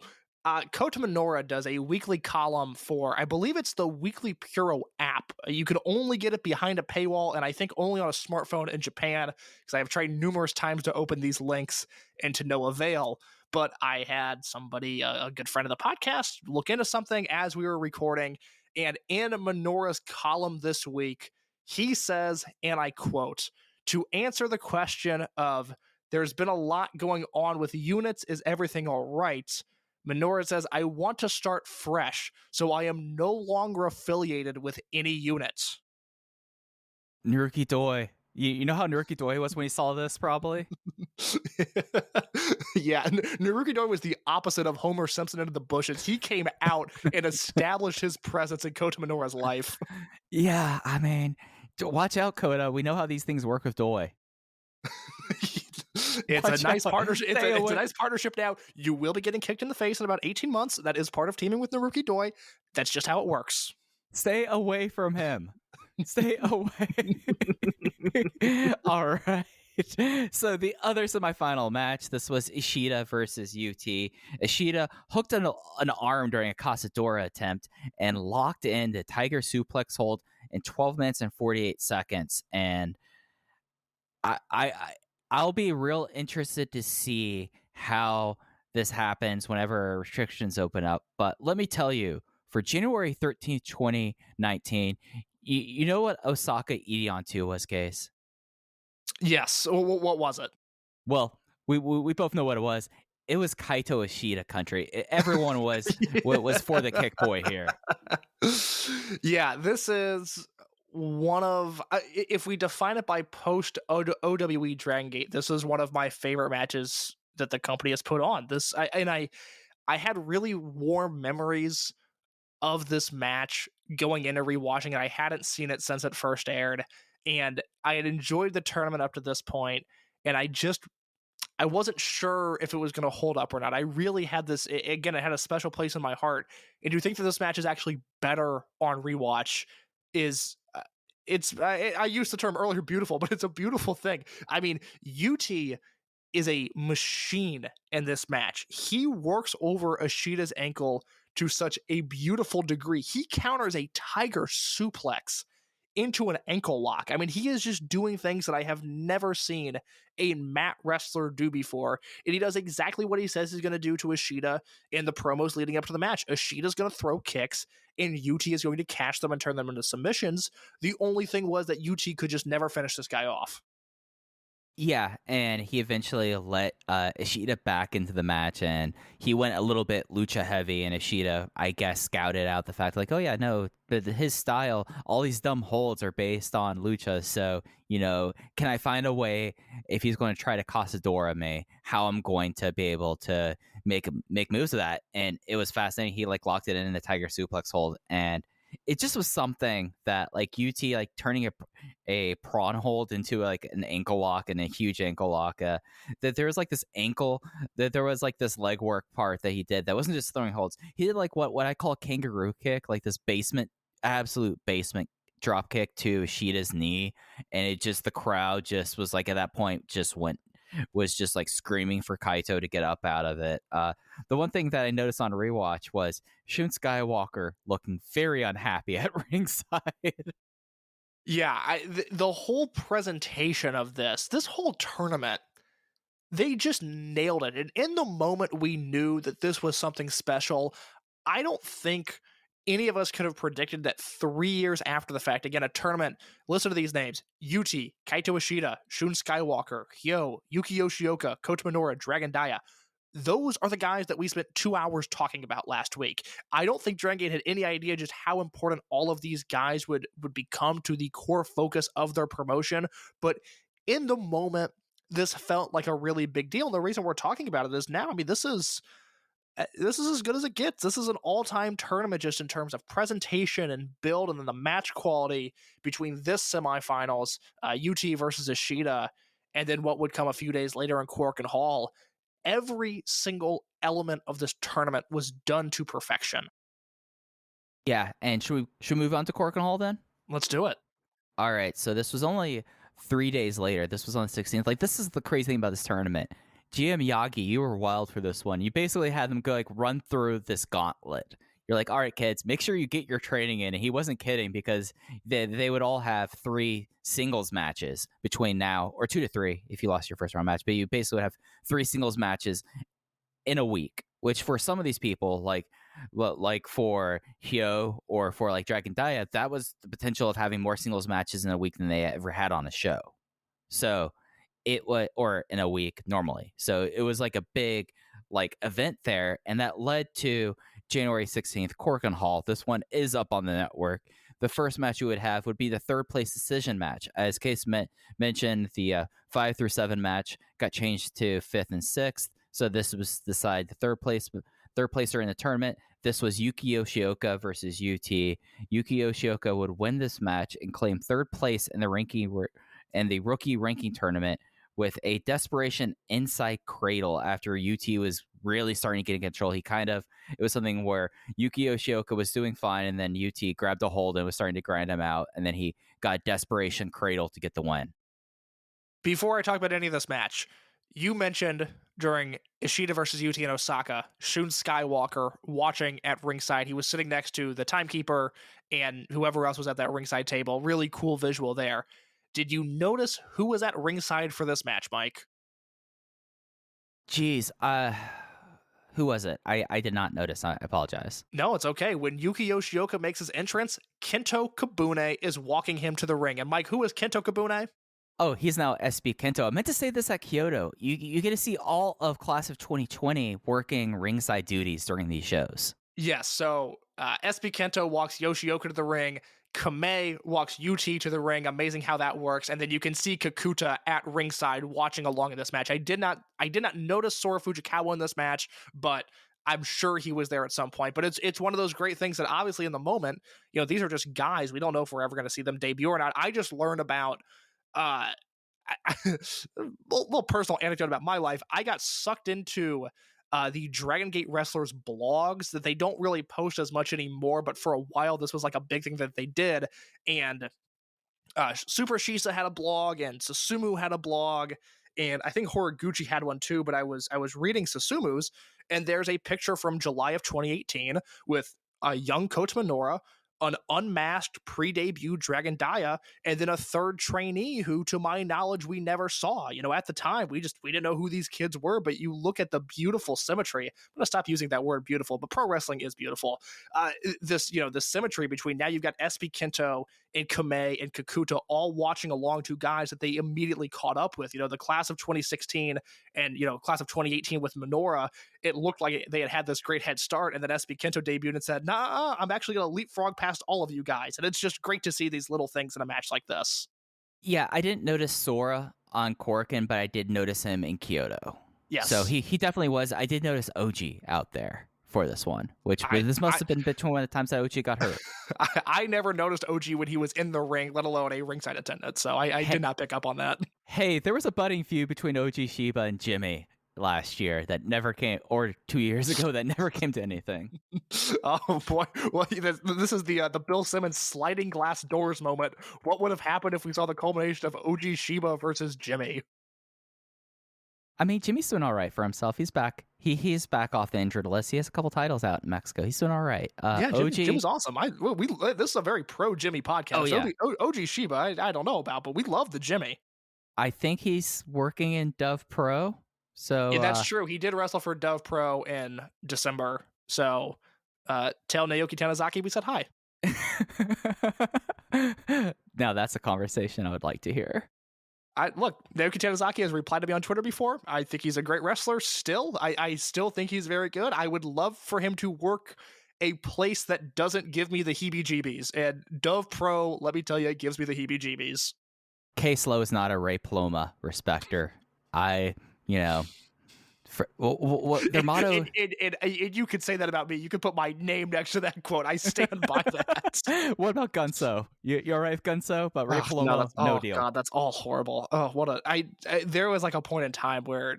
Kota Minoura does a weekly column for, I believe it's the Weekly Puro app. You can only get it behind a paywall, and I think only on a smartphone in Japan, because I have tried numerous times to open these links and to no avail. But I had somebody, a good friend of the podcast, look into something as we were recording, and in Minoura's column this week, he says, and I quote, to answer the question of, there's been a lot going on with units, is everything all right? Minoura says, I want to start fresh, so I am no longer affiliated with any units. Naruki Doi. You know how Naruki Doi was when he saw this, probably? Yeah, Naruki Doi was the opposite of Homer Simpson into the bushes. He came out and established his presence in Kota Minoura's life. Yeah, I mean, watch out, Kota. We know how these things work with Doi. It's a nice partnership. It's a nice partnership now. You will be getting kicked in the face in about 18 months. That is part of teaming with Naruki Doi. That's just how it works. Stay away from him. Stay away. All right. So the other semifinal match, this was Ishida versus UT. Ishida hooked an arm during a Casadora attempt and locked in the Tiger Suplex hold in 12 minutes and 48 seconds. And I'll be real interested to see how this happens whenever restrictions open up. But let me tell you, for January 13th, 2019, you know what Osaka Ideon 2 was, Case? Yes. What was it? Well, we both know what it was. It was Kaito Ishida country. Everyone was for the kick boy here. Yeah, this is one of, if we define it by post OWE Dragon Gate, this is one of my favorite matches that the company has put on. I had really warm memories of this match going into rewatching it. I hadn't seen it since it first aired, and I had enjoyed the tournament up to this point, and I wasn't sure if it was going to hold up or not. I really had this, again, it had a special place in my heart. And to think that this match is actually better on rewatch is, I used the term earlier, beautiful, but it's a beautiful thing. I mean, UT is a machine in this match. He works over Ishida's ankle to such a beautiful degree. He counters a Tiger Suplex into an ankle lock. I mean, he is just doing things that I have never seen a mat wrestler do before. And he does exactly what he says he's going to do to Ishida in the promos leading up to the match. Ishida's going to throw kicks, and UT is going to catch them and turn them into submissions. The only thing was that UT could just never finish this guy off. Yeah, and he eventually let Ishida back into the match, and he went a little bit lucha heavy, and Ishida, I guess, scouted out the fact, like, oh yeah, no, but his style, all these dumb holds are based on lucha, so, you know, can I find a way, if he's going to try to Casadora me, how I'm going to be able to make moves of that? And it was fascinating. He, like, locked it in the Tiger Suplex hold, and it just was something that, like, UT, like, turning a prawn hold into, like, an ankle lock and a huge ankle lock, that there was, like, this ankle, that there was, like, this leg work part that he did that wasn't just throwing holds. He did, like, what I call a kangaroo kick, like this absolute basement drop kick to Ishida's knee, and it just, the crowd just was, like, at that point was just like screaming for Kaito to get up out of it. The one thing that I noticed on rewatch was Shun Skywalker looking very unhappy at ringside. Yeah, the whole presentation of this whole tournament, they just nailed it. And in the moment we knew that this was something special, I don't think any of us could have predicted that 3 years after the fact, again, a tournament, listen to these names: UT, Kaito Ishida, Shun Skywalker, Hyo, Yuki Yoshioka, Kota Minoura, Dragon Dia, those are the guys that we spent 2 hours talking about last week. I don't think Dragongate had any idea just how important all of these guys would become to the core focus of their promotion. But in the moment, this felt like a really big deal. And the reason we're talking about it is now, I mean, this is as good as it gets. This is an all-time tournament just in terms of presentation and build, and then the match quality between this semifinals, UT versus Ishida, and then what would come a few days later in Korakuen Hall. Every single element of this tournament was done to perfection. Yeah, and should we move on to Korakuen Hall then? Let's do it. All right, so this was only 3 days later. This was on the 16th. Like, this is the crazy thing about this tournament. GM Yagi, you were wild for this one. You basically had them go like run through this gauntlet. You're like, all right, kids, make sure you get your training in. And he wasn't kidding, because they would all have 3 singles matches between now, or 2 to 3 if you lost your first round match. But you basically would have 3 singles matches in a week, which for some of these people, like for Hyo or for like Dragon Dia, that was the potential of having more singles matches in a week than they ever had on a show. So it was, or in a week normally. So it was like a big like event there, and that led to January 16th, Korakuen Hall. This one is up on the network. The first match you would have would be the 3rd place decision match. As Case mentioned, the 5 through 7 match got changed to 5th and 6th. So this was decided the third placer in the tournament. This was Yuki Yoshioka versus UT. Yuki Yoshioka would win this match and claim 3rd place in the rookie ranking tournament with a desperation inside cradle after UT was really starting to get in control. It was something where Yuki Yoshioka was doing fine, and then UT grabbed a hold and was starting to grind him out, and then he got desperation cradle to get the win. Before I talk about any of this match, you mentioned during Ishida versus UT in Osaka, Shun Skywalker watching at ringside. He was sitting next to the timekeeper and whoever else was at that ringside table. Really cool visual there. Did you notice who was at ringside for this match, Mike? Jeez, who was it? I did not notice. I apologize. No, it's okay. When Yuki Yoshioka makes his entrance, Kento Kabune is walking him to the ring. And Mike, who is Kento Kabune? Oh, he's now SB Kento. I meant to say this at Kyoto. You get to see all of Class of 2020 working ringside duties during these shows. Yes, so SB Kento walks Yoshioka to the ring. Kamei walks UT to the ring. Amazing how that works. And then you can see Kakuta at ringside watching along in this match. I did not notice Sora Fujikawa in this match, but I'm sure he was there at some point. But it's one of those great things that obviously in the moment, these are just guys. We don't know if we're ever going to see them debut or not. I just learned about little personal anecdote about my life. I got sucked into the Dragongate wrestlers blogs that they don't really post as much anymore, but for a while this was like a big thing that they did. And Super Shisa had a blog, and Susumu had a blog, and I think Horiguchi had one too, but I was reading Susumu's, and there's a picture from July of 2018 with a young Kota Minoura, an unmasked pre-debut Dragon Dia, and then a 3rd trainee who, to my knowledge, we never saw. At the time, we didn't know who these kids were, but you look at the beautiful symmetry. I'm going to stop using that word beautiful, but pro wrestling is beautiful. This symmetry between, now you've got SB Kento and Kamei and Kakuta all watching along, 2 guys that they immediately caught up with. The class of 2016 and, class of 2018 with Minoura, it looked like they had this great head start, and then SB Kento debuted and said, nah, I'm actually going to leapfrog past all of you guys. And it's just great to see these little things in a match like this. Yeah, I didn't notice Sora on Korakuen, but I did notice him in Kyoto. Yes. So he definitely was. I did notice OG out there for this one, this must have been between one of the times that OG got hurt. I never noticed OG when he was in the ring, let alone a ringside attendant. So I did not pick up on that. Hey, there was a budding feud between OG Shiba and Jimmy last year that never came, or 2 years ago that never came to anything. Oh boy! Well, this is the Bill Simmons sliding glass doors moment. What would have happened if we saw the culmination of OG Shiba versus Jimmy? I mean, Jimmy's doing all right for himself. He's back. He's back off the injured list. He has a couple titles out in Mexico. He's doing all right. Yeah, Jimmy's awesome. This is a very pro Jimmy podcast. Oh, yeah. OG Shiba, I don't know about, but we love the Jimmy. I think he's working in Dove Pro. So yeah, that's true. He did wrestle for Dove Pro in December. So tell Naoki Tanizaki we said hi. Now that's a conversation I would like to hear. Look, Naoki Tanizaki has replied to me on Twitter before. I think he's a great wrestler still. I still think he's very good. I would love for him to work a place that doesn't give me the heebie-jeebies. And Dove Pro, let me tell you, it gives me the heebie-jeebies. K-Slow is not a Ray Paloma respecter. Their motto. And you could say that about me. You could put my name next to that quote. I stand by that. What about Gunso? You all right with Gunso? But Ray Paloma, no deal. God, that's all horrible. Oh, there was like a point in time where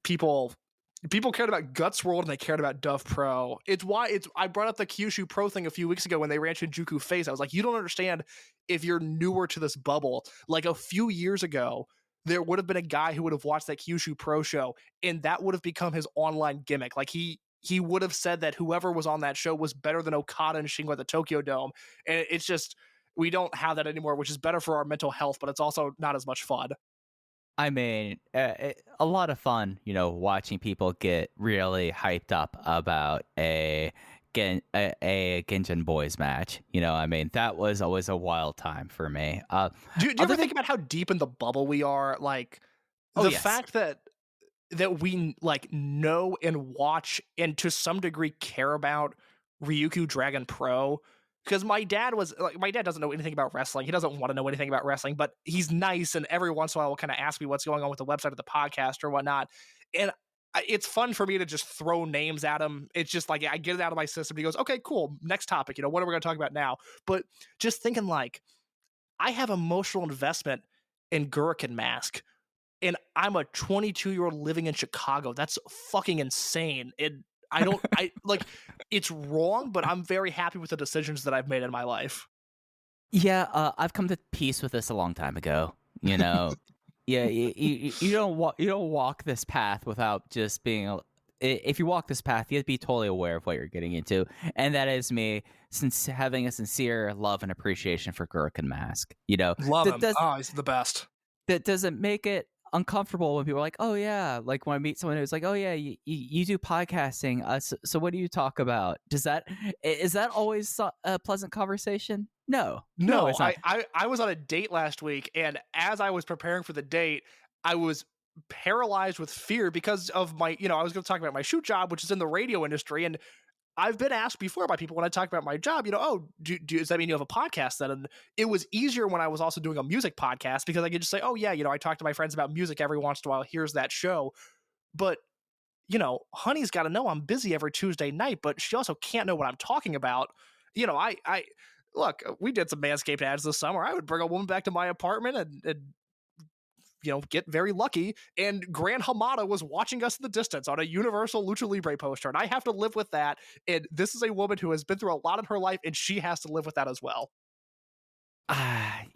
people cared about Guts World and they cared about Dove Pro. I brought up the Kyushu Pro thing a few weeks ago when they ran Shinjuku Face. I was like, you don't understand if you're newer to this bubble. Like a few years ago, there would have been a guy who would have watched that Kyushu Pro show, and that would have become his online gimmick. Like he would have said that whoever was on that show was better than Okada and Shingo at the Tokyo Dome. And it's just, we don't have that anymore, which is better for our mental health, but it's also not as much fun. I mean, a lot of fun, watching people get really hyped up about a Genjin Boys match. I mean, that was always a wild time for me. Do you ever think about how deep in the bubble we are? Like fact that we like know and watch and to some degree care about Ryukyu Dragon Pro. Because my dad doesn't know anything about wrestling. He doesn't want to know anything about wrestling, but he's nice. And every once in a while will kind of ask me what's going on with the website of the podcast or whatnot. And it's fun for me to just throw names at him. It's just like, I get it out of my system. He goes, okay, cool. Next topic. What are we going to talk about now? But just thinking like, I have emotional investment in Gurrican Mask. And I'm a 22-year-old living in Chicago. That's fucking insane. It's wrong, but I'm very happy with the decisions that I've made in my life. Yeah, I've come to peace with this a long time ago. Yeah, you don't walk this path without just being. If you walk this path, you have to be totally aware of what you're getting into, and that is me having a sincere love and appreciation for Gurrican Mask. Love him. He's the best. That doesn't make it uncomfortable when people are like, oh yeah, like when I meet someone who's like, oh yeah, you do podcasting, so what do you talk about? Is that always a pleasant conversation? No, it's not. I was on a date last week, and as I was preparing for the date, I was paralyzed with fear because of my, I was going to talk about my shoot job, which is in the radio industry, and I've been asked before by people when I talk about my job, does that mean you have a podcast then? And it was easier when I was also doing a music podcast because I could just say, oh yeah, I talk to my friends about music every once in a while. Here's that show. But, Honey's got to know I'm busy every Tuesday night, but she also can't know what I'm talking about. Look, we did some Manscaped ads this summer. I would bring a woman back to my apartment and get very lucky. And Gran Hamada was watching us in the distance on a Universal Lucha Libre poster. And I have to live with that. And this is a woman who has been through a lot in her life, and she has to live with that as well. I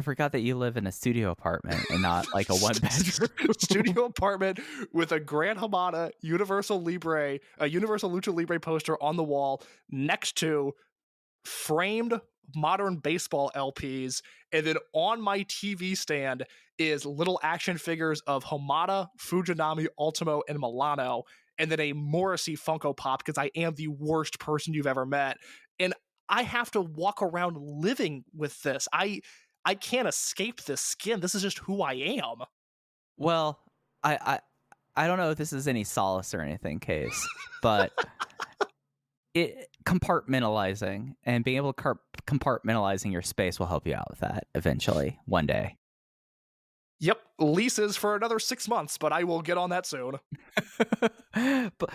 forgot that you live in a studio apartment and not like a one bedroom studio apartment with a Gran Hamada Universal Lucha Libre poster on the wall next to framed modern baseball LPs, and then on my TV stand is little action figures of Hamada, Fujinami, Ultimo, and Milano, and then a Morrissey Funko Pop because I am the worst person you've ever met. And I have to walk around living with this. I can't escape this skin. This is just who I am. Well, I don't know if this is any solace or anything, Case, but compartmentalizing and being able to compartmentalizing your space will help you out with that eventually, one day. Yep, leases for another 6 months, but I will get on that soon. But,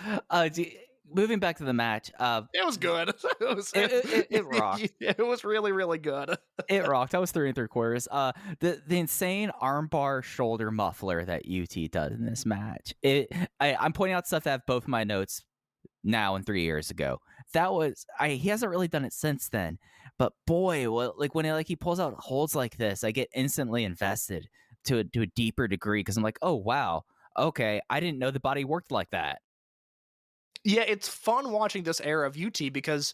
moving back to the match, it was good. It rocked. It was really, really good. It rocked. I was 3 3/4. The insane armbar shoulder muffler that UT does in this match. I'm pointing out stuff that have both my notes now and 3 years ago. He hasn't really done it since then. But boy, when he pulls out holds like this, I get instantly invested to a deeper degree because I'm like, oh wow, okay, I didn't know the body worked like that. Yeah, it's fun watching this era of UT because,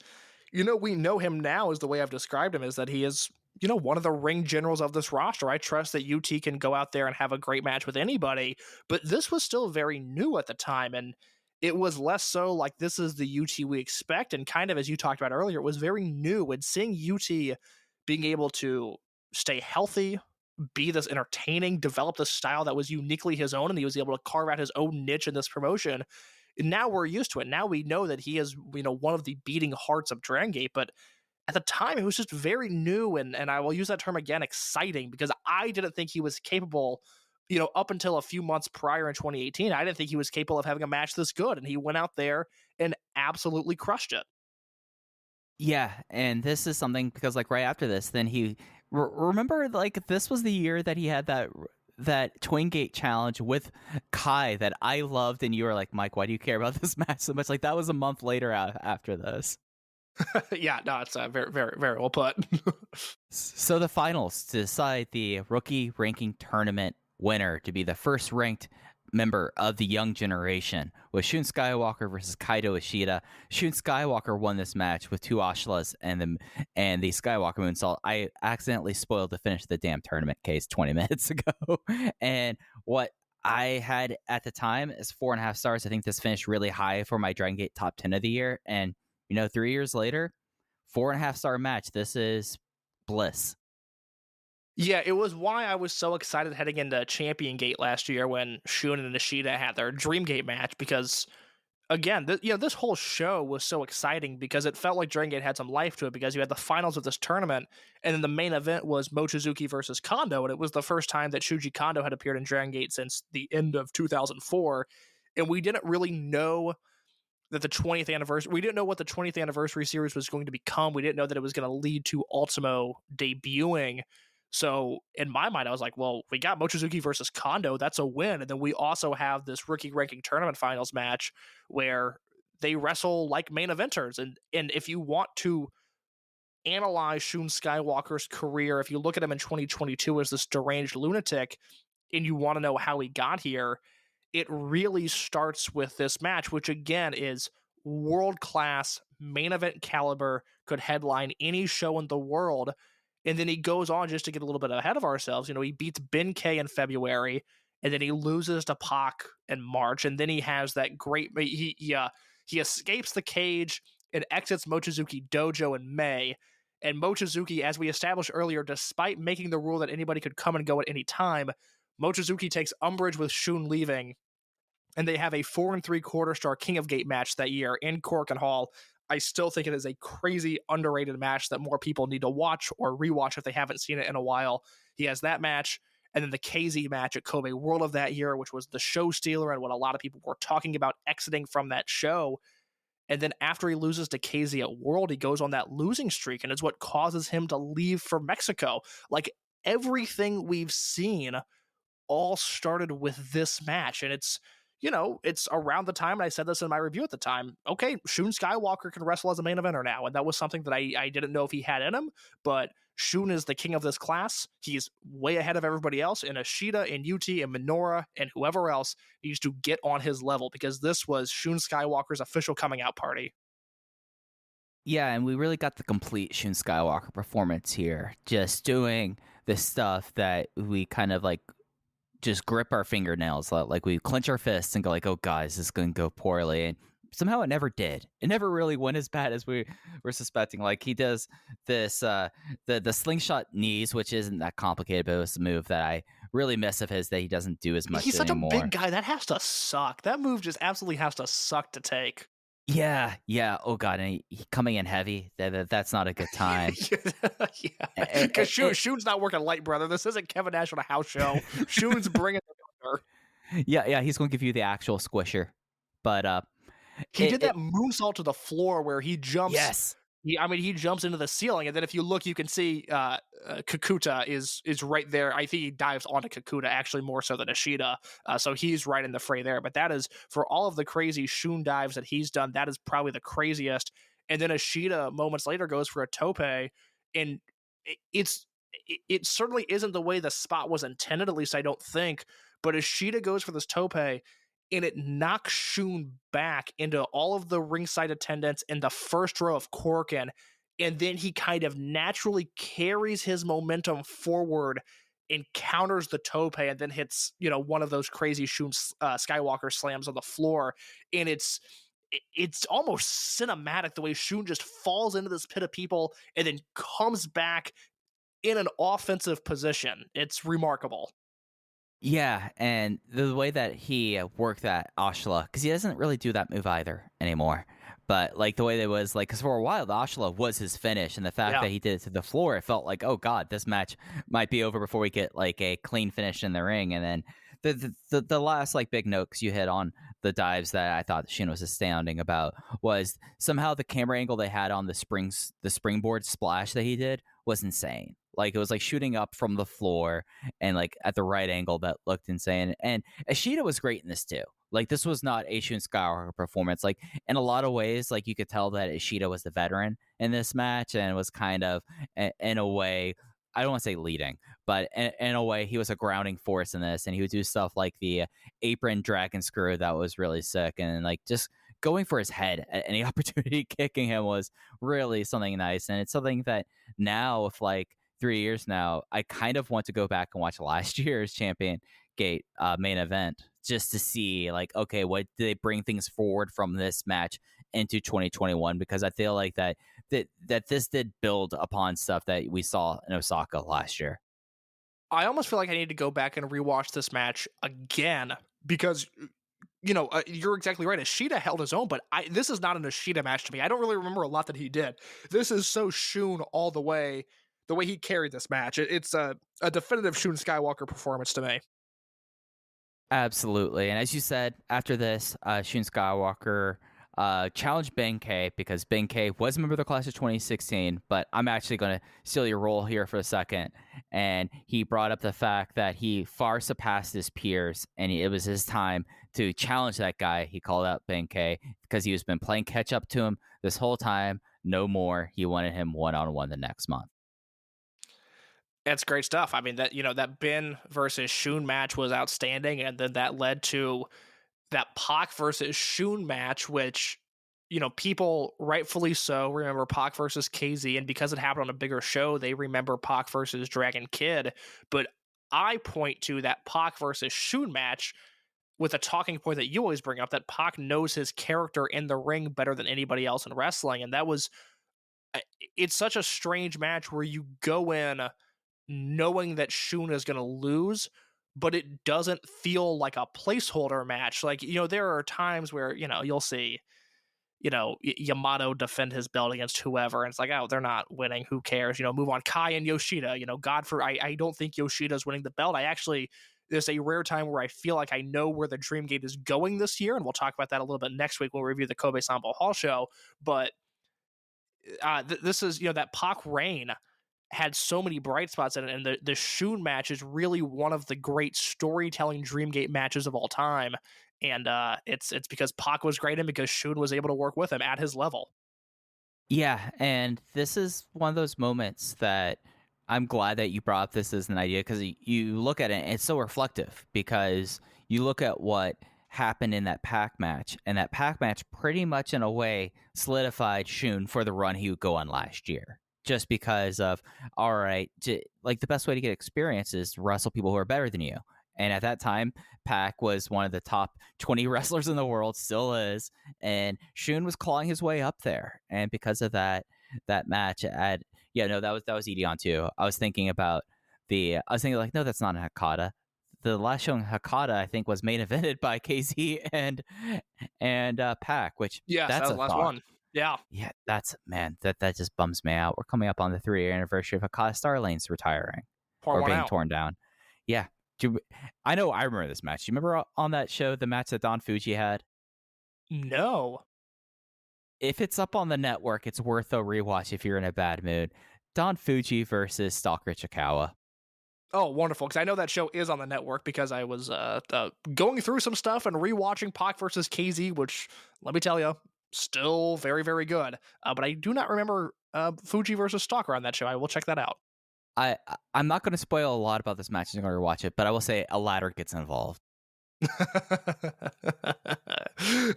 we know him now as the way I've described him is that he is, one of the ring generals of this roster. I trust that UT can go out there and have a great match with anybody, but this was still very new at the time, and it was less so like this is the UT we expect, and kind of as you talked about earlier, it was very new, and seeing UT being able to stay healthy, be this entertaining, develop this style that was uniquely his own, and he was able to carve out his own niche in this promotion. And now we're used to it. Now we know that he is, one of the beating hearts of Drangate, but at the time it was just very new, and I will use that term again, exciting, because I didn't think he was capable, up until a few months prior in 2018, I didn't think he was capable of having a match this good, and he went out there and absolutely crushed it. Yeah, and this is something because like right after this, then he remember like this was the year that he had that Twin Gate challenge with Kai that I loved, and you were like, Mike, why do you care about this match so much? Like that was a month later after this. Yeah, no, it's very, very, very well put. So the finals to decide the rookie ranking tournament winner to be the first ranked member of the young generation was Shun Skywalker versus Kaito Ishida. Shun Skywalker won this match with 2 Ashlas and the Skywalker moonsault. I accidentally spoiled the finish of the damn tournament case 20 minutes ago. And what I had at the time is 4.5 stars. I think this finished really high for my Dragon Gate top 10 of the year. And 3 years later, 4.5 star match. This is bliss. Yeah, it was why I was so excited heading into Champion Gate last year when Shun and Ishida had their Dream Gate match, because again, this whole show was so exciting because it felt like Dragon Gate had some life to it, because you had the finals of this tournament, and then the main event was Mochizuki versus Kondo, and it was the first time that Shuji Kondo had appeared in Dragon Gate since the end of 2004, and we didn't really know that the 20th anniversary, we didn't know what the 20th anniversary series was going to become. We didn't know that it was going to lead to Ultimo debuting. So in my mind, I was like, well, we got Mochizuki versus Kondo. That's a win. And then we also have this rookie ranking tournament finals match where they wrestle like main eventers. And if you want to analyze Shun Skywalker's career, if you look at him in 2022 as this deranged lunatic and you want to know how he got here, it really starts with this match, which again is world-class, main event caliber, could headline any show in the world. And then he goes on, just to get a little bit ahead of ourselves, he beats Ben K in February, and then he loses to Pac in March, and then he has that great, he escapes the cage and exits Mochizuki Dojo in May. And Mochizuki, as we established earlier, despite making the rule that anybody could come and go at any time, Mochizuki takes umbrage with Shun leaving, and they have a 4 3/4 star King of Gate match that year in Korakuen Hall. I still think it is a crazy underrated match that more people need to watch or rewatch if they haven't seen it in a while. He has that match, and then the KZ match at Kobe World of that year, which was the show stealer and what a lot of people were talking about exiting from that show. And then after he loses to KZ at World, he goes on that losing streak, and it's what causes him to leave for Mexico. Like, everything we've seen all started with this match, and it's around the time, and I said this in my review at the time, okay, Shun Skywalker can wrestle as a main eventer now, and that was something that I didn't know if he had in him, but Shun is the king of this class. He's way ahead of everybody else, and Ishida and Yuti and Minoura and whoever else needs to get on his level, because this was Shun Skywalker's official coming out party. Yeah, and we really got the complete Shun Skywalker performance here, just doing the stuff that we kind of like just grip our fingernails, like we clench our fists and go like, oh guys, this is going to go poorly. And somehow it never did. It never really went as bad as we were suspecting. Like he does this, the slingshot knees, which isn't that complicated, but it was a move that I really miss of his that he doesn't do as much He's anymore. Such a big guy. That has to suck. That move just absolutely has to suck to take. Yeah. Oh god, and he coming in heavy. That's not a good time. Yeah, because Shun's not working light, brother. This isn't Kevin Nash on a house show. Shun's bringing the thunder. Yeah, he's going to give you the actual squisher. But he did that moonsault to the floor where he jumps. Yes. He jumps into the ceiling, and then if you look, you can see Kakuta is right there. I think he dives onto Kakuta actually more so than Ishida, so he's right in the fray there. But that is, for all of the crazy Shun dives that he's done, that is probably the craziest. And then Ishida moments later goes for a tope, and it certainly isn't the way the spot was intended. At least I don't think. But Ishida goes for this tope, and it knocks Shun back into all of the ringside attendants in the first row of Korakuen, and then he kind of naturally carries his momentum forward and counters the tope, and then hits one of those crazy Shun Skywalker slams on the floor, and it's almost cinematic the way Shun just falls into this pit of people and then comes back in an offensive position. It's remarkable. Yeah, and the way that he worked that Ashla, because he doesn't really do that move either anymore. But like the way that was like, because for a while the Ashla was his finish, and the fact that he did it to the floor, it felt like, oh god, this match might be over before we get like a clean finish in the ring. And then the last like big note, because you hit on the dives that I thought Shun was astounding about, was somehow the camera angle they had on the springboard splash that he did was insane. Like it was like shooting up from the floor and like at the right angle that looked insane. And Ishida was great in this too. Like this was not a Shun Skywalker performance. Like in a lot of ways, like you could tell that Ishida was the veteran in this match and was kind of in a way, I don't want to say leading, but in a way he was a grounding force in this, and he would do stuff like the apron dragon screw that was really sick, and like just going for his head at any opportunity, kicking him was really something nice. And it's something that now, with like 3 years now, I kind of want to go back and watch last year's Champion Gate main event just to see like, okay, what did they bring things forward from this match into 2021? Because I feel like that this did build upon stuff that we saw in Osaka last year. I almost feel like I need to go back and rewatch this match again because, you know, you're exactly right. Ishida held his own, but this is not an Ishida match to me. I don't really remember a lot that he did. This is so Shun all the way he carried this match. It's a definitive Shun Skywalker performance to me. Absolutely. And as you said, after this, Shun Skywalker challenged Ben-K, because Ben-K was a member of the class of 2016, but I'm actually going to steal your role here for a second. And he brought up the fact that he far surpassed his peers, and it was his time to challenge that guy. He called out Ben-K because he was been playing catch up to him this whole time. No more. He wanted him one-on-one the next month. That's great stuff. I mean, that Ben versus Shun match was outstanding, and then that led to that Pac versus Shun match, which, you know, people rightfully so remember Pac versus KZ, and because it happened on a bigger show, they remember Pac versus Dragon Kid. But I point to that Pac versus Shun match with a talking point that you always bring up, that Pac knows his character in the ring better than anybody else in wrestling, and it's such a strange match where you go in knowing that Shun is going to lose, but it doesn't feel like a placeholder match. Like, you know, there are times where, you know, you'll see, you know, Yamato defend his belt against whoever, and it's like, oh, they're not winning, who cares? You know, move on. Kai and Yoshida, you know, I don't think Yoshida's winning the belt. There's a rare time where I feel like I know where the Dreamgate is going this year, and we'll talk about that a little bit next week when we review the Kobe Sambo Hall show. But this is, you know, that Pac reign had so many bright spots in it, and the Shun match is really one of the great storytelling Dreamgate matches of all time. And it's because Pac was great and because Shun was able to work with him at his level. Yeah, and this is one of those moments that I'm glad that you brought up this as an idea, because you look at it and it's so reflective, because you look at what happened in that Pac match, and that Pac match pretty much in a way solidified Shun for the run he would go on last year. Just because of, all right, like the best way to get experience is to wrestle people who are better than you. And at that time, Pac was one of the top 20 wrestlers in the world, still is. And Shun was clawing his way up there. And because of that match, that was Ideon too. I was thinking like, no, that's not a Hakata. The last show in Hakata, I think, was main evented by KZ and Pac, which yes, that's that was the last one. Yeah, that just bums me out. We're coming up on the 3-year anniversary of Hakata Starlane's retiring or being torn down. Yeah, I know. I remember this match. You remember on that show the match that Don Fuji had? No. If it's up on the network, it's worth a rewatch if you're in a bad mood. Don Fuji versus Stalker Chicawa. Oh, wonderful, because I know that show is on the network because I was going through some stuff and rewatching Pac versus KZ, which, let me tell you, still very, very good. But I do not remember Fuji versus Stalker on that show. I will check that out. I'm not going to spoil a lot about this match. I'm going to rewatch it, but I will say a ladder gets involved. All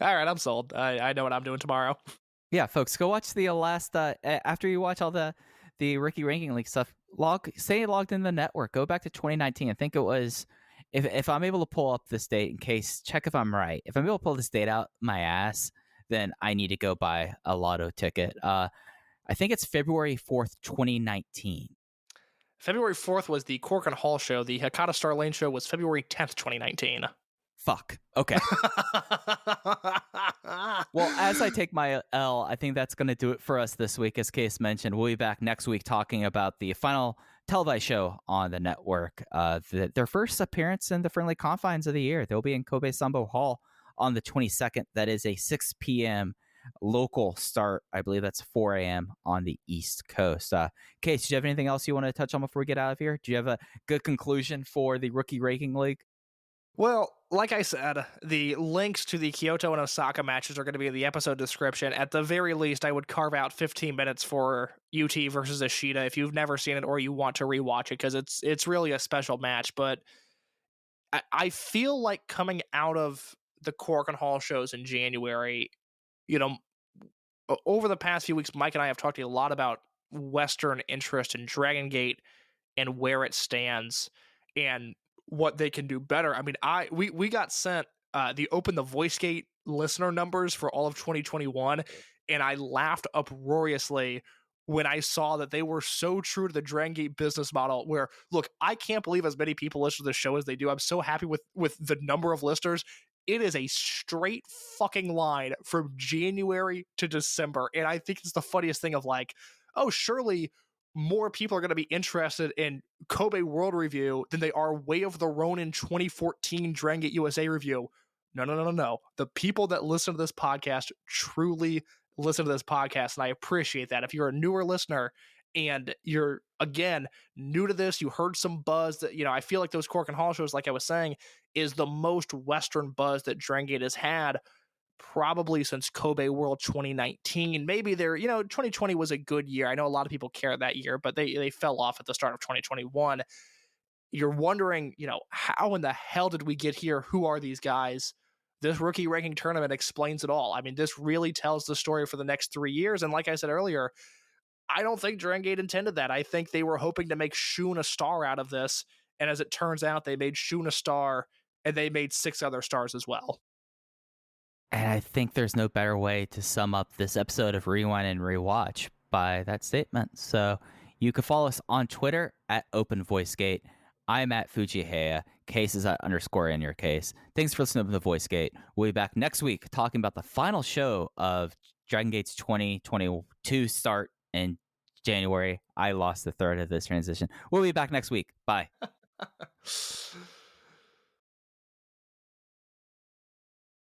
right, I'm sold. I know what I'm doing tomorrow. Yeah, folks, go watch the last, after you watch all the Ricky Ranking League stuff, stay logged in the network. Go back to 2019. I think it was, if I'm able to pull up this date in case, check if I'm right. If I'm able to pull this date out my ass, then I need to go buy a lotto ticket. I think it's February 4th, 2019. February 4th was the Korakuen Hall show. The Hakata Star Lane show was February 10th, 2019. Fuck. Okay. Well, as I take my L, I think that's going to do it for us this week. As Case mentioned, we'll be back next week talking about the final televised show on the network. Their first appearance in the friendly confines of the year. They'll be in Kobe Sambo Hall on the 22nd. That is a 6 p.m. local start. I believe that's 4 a.m. on the East Coast. Case, do you have anything else you want to touch on before we get out of here? Do you have a good conclusion for the Rookie Ranking League? Well, like I said, the links to the Kyoto and Osaka matches are going to be in the episode description. At the very least, I would carve out 15 minutes for UT versus Ishida if you've never seen it or you want to rewatch it, because it's really a special match. But I feel like coming out of the Korakuen Hall shows in January, over the past few weeks, Mike and I have talked to you a lot about Western interest in Dragongate and where it stands and what they can do better. I mean, we got sent the Open the Voice Gate listener numbers for all of 2021, and I laughed uproariously when I saw that they were so true to the Dragongate business model, where, look, I can't believe as many people listen to the show as they do. I'm so happy with the number of listeners. It is a straight fucking line from January to December, and I think it's the funniest thing of like, oh, surely more people are going to be interested in Kobe World Review than they are Way of the Ronin 2014 Dragongate USA review. No. The people that listen to this podcast truly listen to this podcast, and I appreciate that. If you're a newer listener and you're, again, new to this, you heard some buzz that, I feel like those Korakuen Hall shows, like I was saying, is the most Western buzz that Dragongate has had probably since Kobe World 2019. Maybe 2020 was a good year. I know a lot of people care that year, but they fell off at the start of 2021. You're wondering, how in the hell did we get here? Who are these guys? This rookie ranking tournament explains it all. I mean, this really tells the story for the next 3 years. And like I said earlier, I don't think Dragongate intended that. I think they were hoping to make Shun a star out of this. And as it turns out, they made Shun a star, and they made 6 other stars as well. And I think there's no better way to sum up this episode of Rewind and Rewatch by that statement. So you can follow us on Twitter at OpenVoiceGate. I'm at Fuji. Case is at _ in your case. Thanks for listening to the VoiceGate. We'll be back next week talking about the final show of Dragongate's 2022 start in January. I lost the thread of this transition. We'll be back next week. Bye.